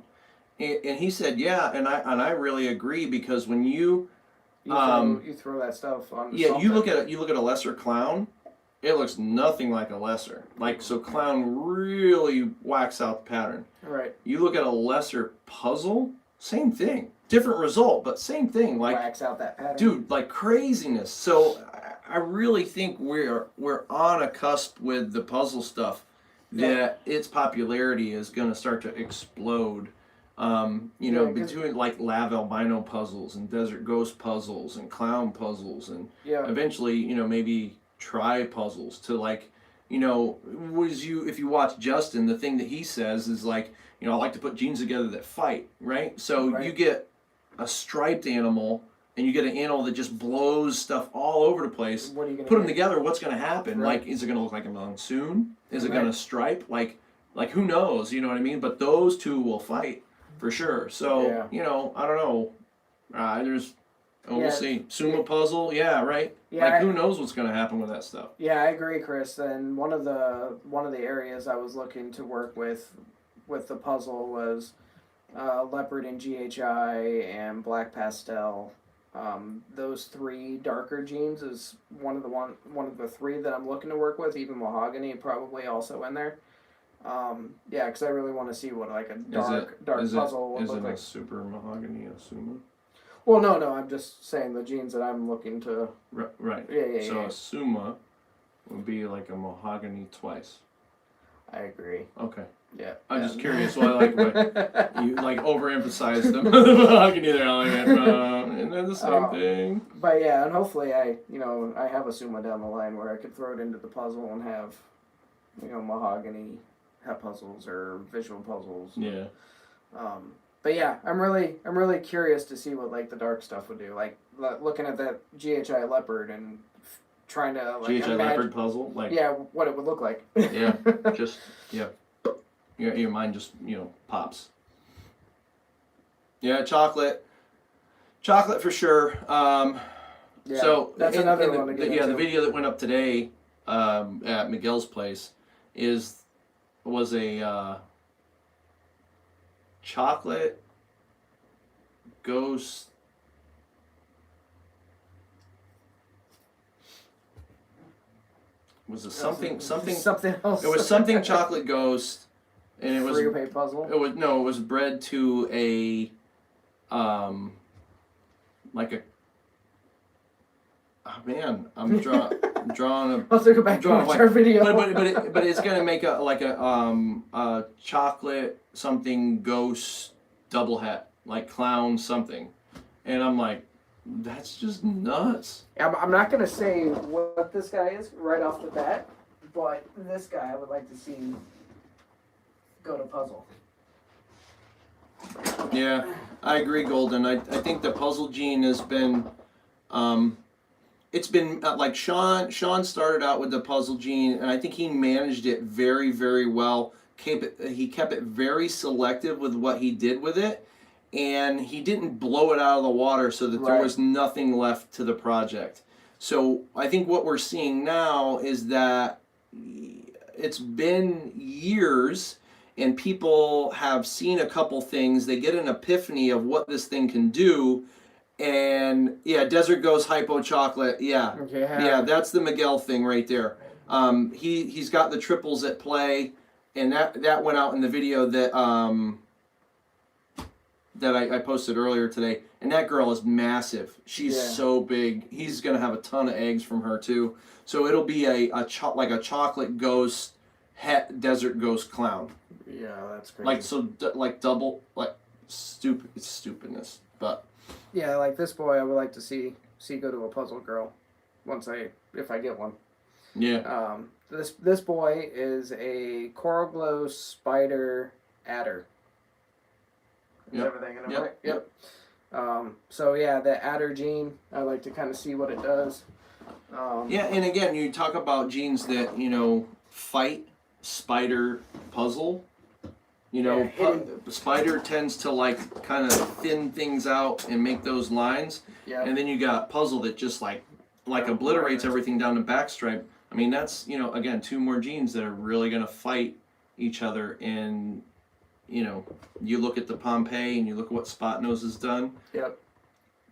And he said, yeah, and I really agree, because when you throw that stuff on. Yeah, you look at a lesser clown, it looks nothing like a lesser. So clown really whacks out the pattern. Right. You look at a lesser puzzle, same thing, different result, but same thing. Whacks out that pattern. Dude, like craziness. So I really think we're on a cusp with the puzzle stuff, that its popularity is going to start to explode. Between like lab albino puzzles and desert ghost puzzles and clown puzzles and eventually, maybe try puzzles to if you watch Justin, the thing that he says is I like to put genes together that fight, right? So you get a striped animal and you get an animal that just blows stuff all over the place. What are you gonna put them together, what's going to happen? Right. Is it going to look like a monsoon? Is it going to stripe? Like who knows, you know what I mean? But those two will fight. For sure. So, I don't know. We'll see. Sumo puzzle, right? Yeah, who knows what's going to happen with that stuff? Yeah, I agree, Chris. And one of the areas I was looking to work with the puzzle was leopard and GHI and black pastel. Those three darker genes is one of the three that I'm looking to work with. Even mahogany probably also in there. Because I really want to see what a dark puzzle would look like. Is it a super mahogany a sumo? Well, no, I'm just saying the genes that I'm looking to. Right. So a suma would be like a mahogany twice. I agree. Okay. Yeah. I'm just curious why you overemphasize the mahogany there. And then the same thing. But yeah, and hopefully I have a suma down the line where I could throw it into the puzzle and have, mahogany hat puzzles or visual puzzles. Yeah. But yeah, I'm really curious to see what the dark stuff would do. Looking at that GHI leopard and trying to GHI leopard puzzle, what it would look like. Your mind just pops. Yeah, chocolate for sure. So that's another one to get into. The video that went up today at Miguel's place was a chocolate ghost. Was it something else? It was something chocolate ghost, and it was free puzzle. It was bred to a I'm drawing a. I'll have to go back to watch our video. But it's gonna make a chocolate something ghost double hat, like clown something, and I'm like, that's just nuts. I'm not gonna say what this guy is right off the bat, but this guy I would like to see go to puzzle. Yeah, I agree, Golden. I think the puzzle gene has been, it's been like Sean started out with the puzzle gene, and I think he managed it very, very well. He kept it very selective with what he did with it, and he didn't blow it out of the water so that there was nothing left to the project. So I think what we're seeing now is that it's been years, and people have seen a couple things. They get an epiphany of what this thing can do. And Desert Ghost Hypo Chocolate. Yeah, that's the Miguel thing right there. He's got the triples at play, and that went out in the video that I posted earlier today. And that girl is massive. She's so big. He's gonna have a ton of eggs from her too. So it'll be a chocolate ghost desert ghost clown. Yeah, that's crazy. Double stupidness, but. Yeah, like this boy, I would like to see go to a puzzle girl. if I get one. Yeah. This boy is a coral glow spider adder. Is Yep. everything in it Yep. right? Yep. So yeah, the adder gene, I like to kind of see what it does. Yeah, and again, you talk about genes that, fight spider puzzle. Spider tends to like kind of thin things out and make those lines. Yeah. And then you got puzzle that just like obliterates everything down the backstripe. I mean, that's, again, two more genes that are really going to fight each other. And, you look at the Pompeii and you look at what Spot Nose has done. Yep.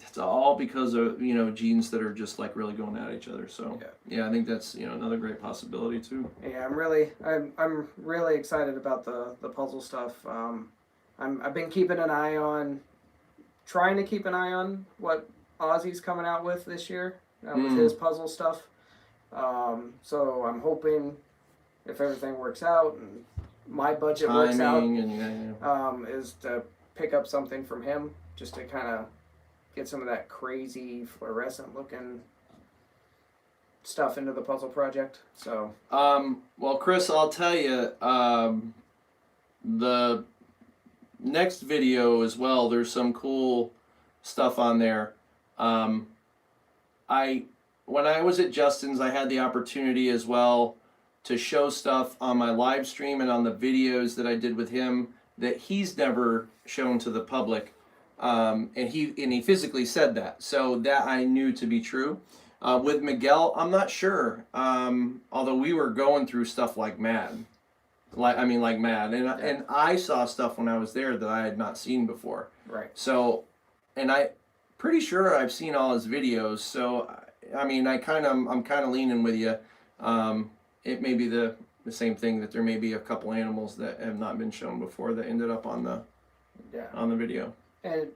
It's all because of, genes that are just like really going at each other. So, yeah, I think that's, another great possibility too. Yeah, I'm really excited about the puzzle stuff. I've been trying to keep an eye on what Ozzy's coming out with this year with his puzzle stuff. So I'm hoping if everything works out and my budget works out, is to pick up something from him just to kind of get some of that crazy fluorescent looking stuff into the puzzle project. So well, Chris, I'll tell you, the next video as well, there's some cool stuff on there. When I was at Justin's, I had the opportunity as well to show stuff on my live stream and on the videos that I did with him that he's never shown to the public. And he physically said that. So that I knew to be true. With Miguel, I'm not sure. Although we were going through stuff like mad. Like mad. And I saw stuff when I was there that I had not seen before. Right. So, and I pretty sure I've seen all his videos. So, I'm kind of leaning with you. It may be the same thing, that there may be a couple animals that have not been shown before that ended up on the video. And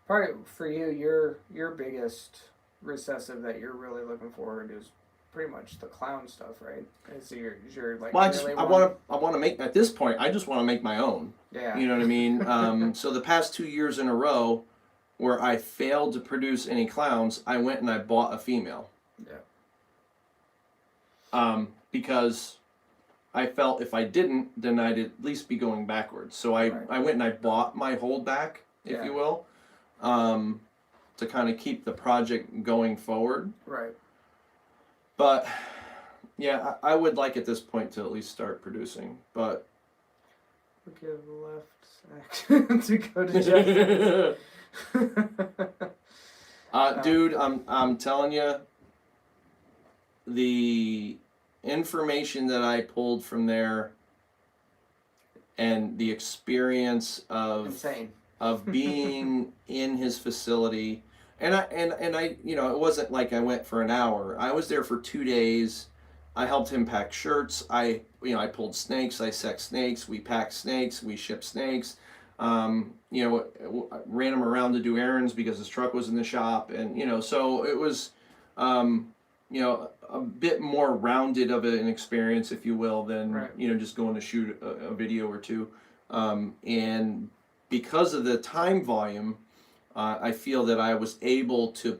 part for you, your biggest recessive that you're really looking forward is pretty much the clown stuff, right? Is your like? Well, I want to make, at this point, I just want to make my own. Yeah. You know what I mean? So the past 2 years in a row, where I failed to produce any clowns, I went and I bought a female. Yeah. Because I felt if I didn't, then I'd at least be going backwards. So I went and I bought my holdback, if you will, to kind of keep the project going forward. Right. But yeah, I would like at this point to at least start producing. But give the left sack to go to Jeff. Dude, I'm telling you, the information that I pulled from there and the experience of insane of being in his facility, and I it wasn't like I went for an hour. I was there for 2 days. I helped him pack shirts. I pulled snakes. I sexed snakes. We packed snakes. We shipped snakes. Ran him around to do errands because his truck was in the shop, and so it was a bit more rounded of an experience, if you will, than just going to shoot a video or two. And because of the time volume, I feel that I was able to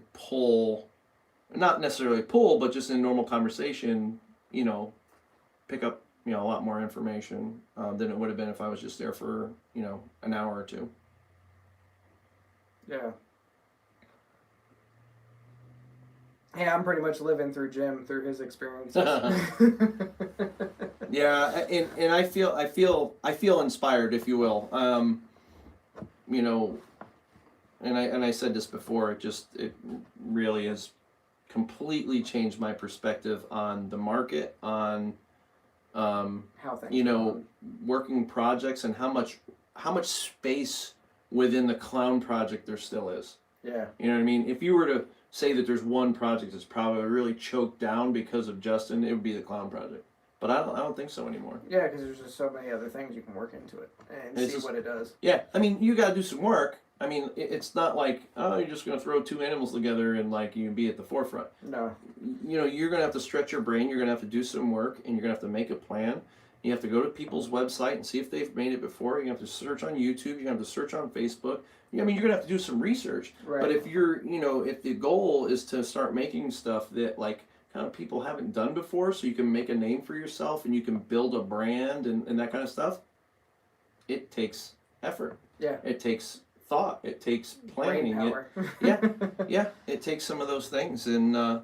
not necessarily pull, but just in normal conversation, pick up a lot more information than it would have been if I was just there for an hour or two. Yeah. Yeah, I'm pretty much living through Jim through his experiences. Yeah, and I feel inspired, if you will. And I said this before. It really has completely changed my perspective on the market, on how things working projects, and how much space within the clown project there still is. Yeah. You know what I mean? If you were to say that there's one project that's probably really choked down because of Justin, it would be the clown project. But I don't think so anymore. Yeah, because there's just so many other things you can work into it and see what it does. Yeah, you got to do some work. It's not like, oh, you're just going to throw two animals together and you can be at the forefront. No. You're going to have to stretch your brain. You're going to have to do some work, and you're going to have to make a plan. You have to go to people's website and see if they've made it before. You have to search on YouTube. You have to search on Facebook. I mean, you're gonna have to do some research. Right. But if you're, if the goal is to start making stuff that like kind of people haven't done before, so you can make a name for yourself and you can build a brand and that kind of stuff, it takes effort. Yeah. It takes thought. It takes planning. Brain power. Yeah. It takes some of those things, and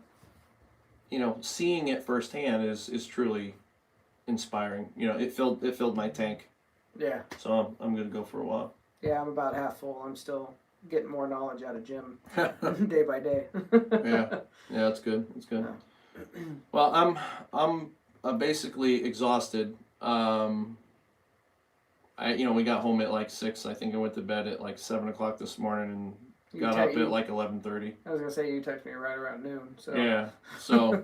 seeing it firsthand is truly inspiring. It filled my tank. Yeah. So I'm gonna go for a while. Yeah, I'm about half full. I'm still getting more knowledge out of Jim day by day. Yeah, that's good. That's good. Well, I'm basically exhausted. We got home at like 6. I think I went to bed at like 7 o'clock this morning and got up at like 11:30. I was gonna say you texted me right around noon. So yeah, so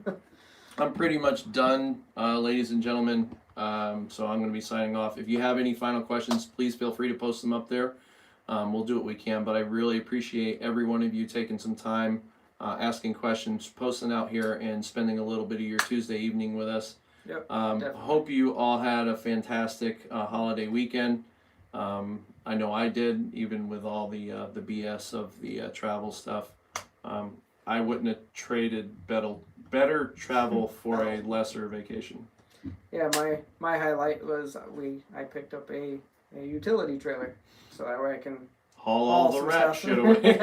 I'm pretty much done, ladies and gentlemen. So I'm going to be signing off. If you have any final questions, please feel free to post them up there. We'll do what we can, but I really appreciate every one of you taking some time, asking questions, posting out here, and spending a little bit of your Tuesday evening with us. Yep. Hope you all had a fantastic holiday weekend. I know I did, even with all the BS of the travel stuff. I wouldn't have traded better travel for a lesser vacation. Yeah, my highlight was I picked up a utility trailer, so that way I can haul all the rat shit away.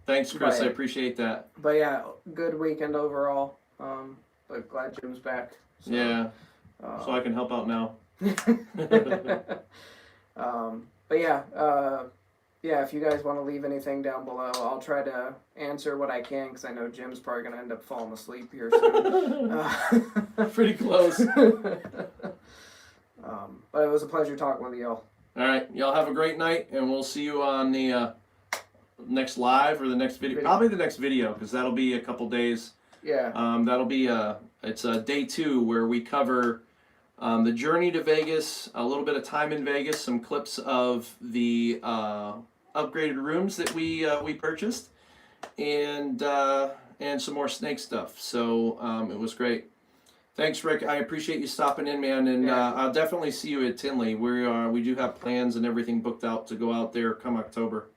Thanks, Chris. I appreciate that. But yeah, good weekend overall. But glad Jim's back. So, yeah. So I can help out now. But yeah, if you guys want to leave anything down below, I'll try to answer what I can, because I know Jim's probably going to end up falling asleep here soon. Pretty close. But it was a pleasure talking with y'all. All right. Y'all have a great night, and we'll see you on the next live or the next video. Probably the next video, because that'll be a couple days. Yeah. That'll be it's day 2 where we cover the journey to Vegas, a little bit of time in Vegas, some clips of the upgraded rooms that we purchased, and some more snake stuff. So it was great. Thanks, Rick. I appreciate you stopping in, man, and I'll definitely see you at Tinley. We do have plans and everything booked out to go out there come October.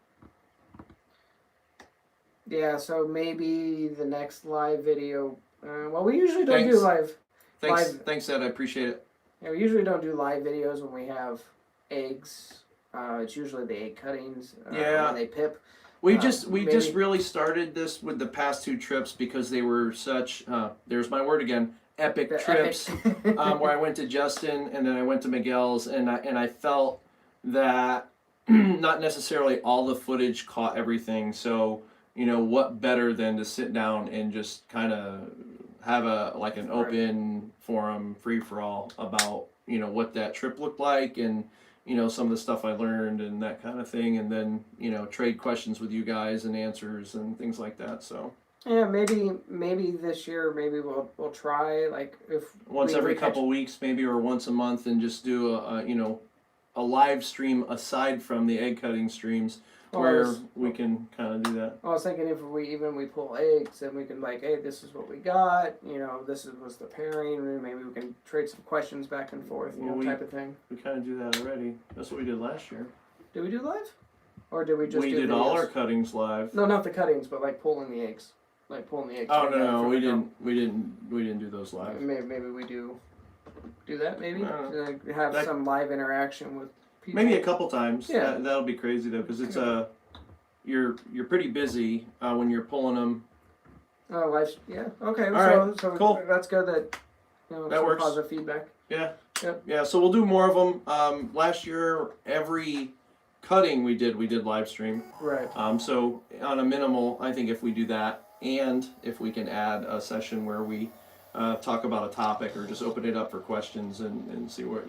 Yeah, so maybe the next live video. Well, we usually don't do live. Thanks, Ed. I appreciate it. Yeah, we usually don't do live videos when we have eggs. It's usually the egg cuttings. When they pip. We just really started this with the past 2 trips because they were such. There's my word again. Epic trips. Where I went to Justin and then I went to Miguel's, and I felt that not necessarily all the footage caught everything. So what better than to sit down and just kind of have an open forum, free for all about what that trip looked like, and some of the stuff I learned and that kind of thing, and then trade questions with you guys and answers and things like that. So yeah, maybe this year we'll try, like, if once every couple weeks maybe, or once a month, and just do a live stream aside from the egg cutting streams. Where we can kind of do that. I was thinking if we pull eggs, then we can, like, hey, this is what we got. This was the pairing. Maybe we can trade some questions back and forth. Type of thing. We kind of do that already. That's what we did last year. Did we do live, or did we just? We did videos? All our cuttings live. No, not the cuttings, but like pulling the eggs. Oh no, we didn't do those live. Maybe we do that. Maybe have some live interaction with. People. Maybe a couple times. Yeah. That'll be crazy though, because it's you're pretty busy when you're pulling them. Oh, live. Yeah. Okay. So cool. That's good. That that works. Positive feedback. Yeah. Yep. Yeah. So we'll do more of them. Last year, every cutting we did live stream. Right. So on a minimal, I think if we do that, and if we can add a session where we talk about a topic or just open it up for questions and see where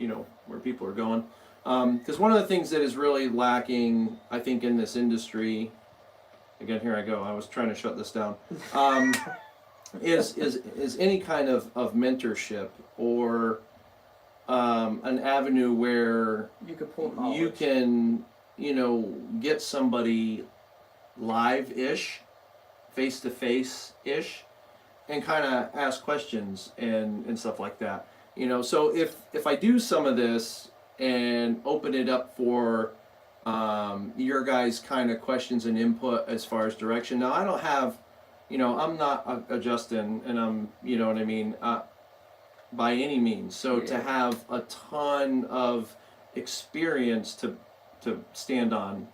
people are going. Because one of the things that is really lacking, I think, in this industry, again, here I go, I was trying to shut this down, is any kind of mentorship or an avenue where you could pull you can, get somebody live-ish, face-to-face-ish, and kind of ask questions and stuff like that. You know, so if I do some of this and open it up for your guys' kind of questions and input as far as direction. Now I don't have, you know, I'm not a Justin, and I'm, you know what I mean, by any means. So to have a ton of experience to stand on,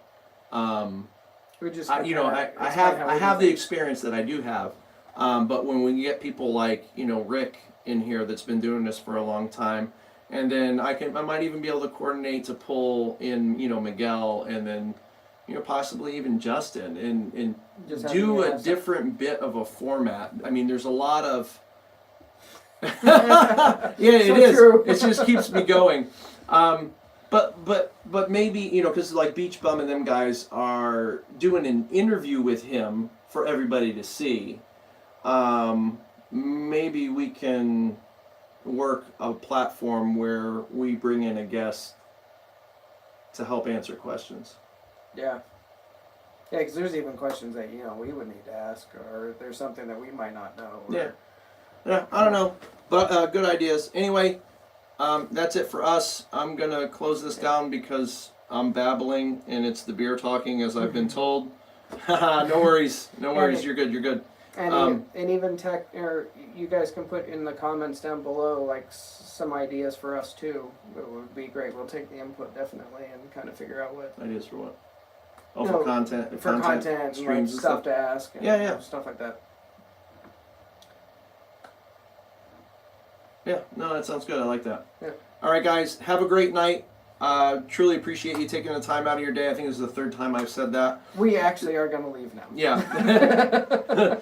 you know, I have the experience that I do have, but when we get people like, you know, Rick in here that's been doing this for a long time, and then I might even be able to coordinate to pull in, you know, Miguel, and then, you know, possibly even Justin, and Just do a have different bit of a format. I mean, there's a lot of yeah, it is. True. It just keeps me going. But maybe, you know, because like Beach Bum and them guys are doing an interview with him for everybody to see. Maybe we can work a platform where we bring in a guest to help answer questions. Yeah. Yeah, because there's even questions that, you know, we would need to ask, or there's something that we might not know. Or... Yeah, I don't know, but good ideas. Anyway, that's it for us. I'm gonna close this down because I'm babbling and it's the beer talking, as I've been told. No worries, no worries. You're good. You're good. And even tech, or you guys can put in the comments down below like some ideas for us too. It would be great. We'll take the input definitely and kind of figure out what Ideas for what? Oh, for content. For content, streams like stuff to ask. And, Yeah, you yeah. know, stuff like that. Yeah, no, that sounds good. I like that. Yeah. All right, guys, have a great night. Truly appreciate you taking the time out of your day. I think this is the third time I've said that. We actually are gonna leave now. Yeah.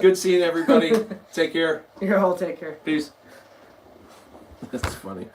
Good seeing everybody. Take care. You all take care. Peace. That's funny.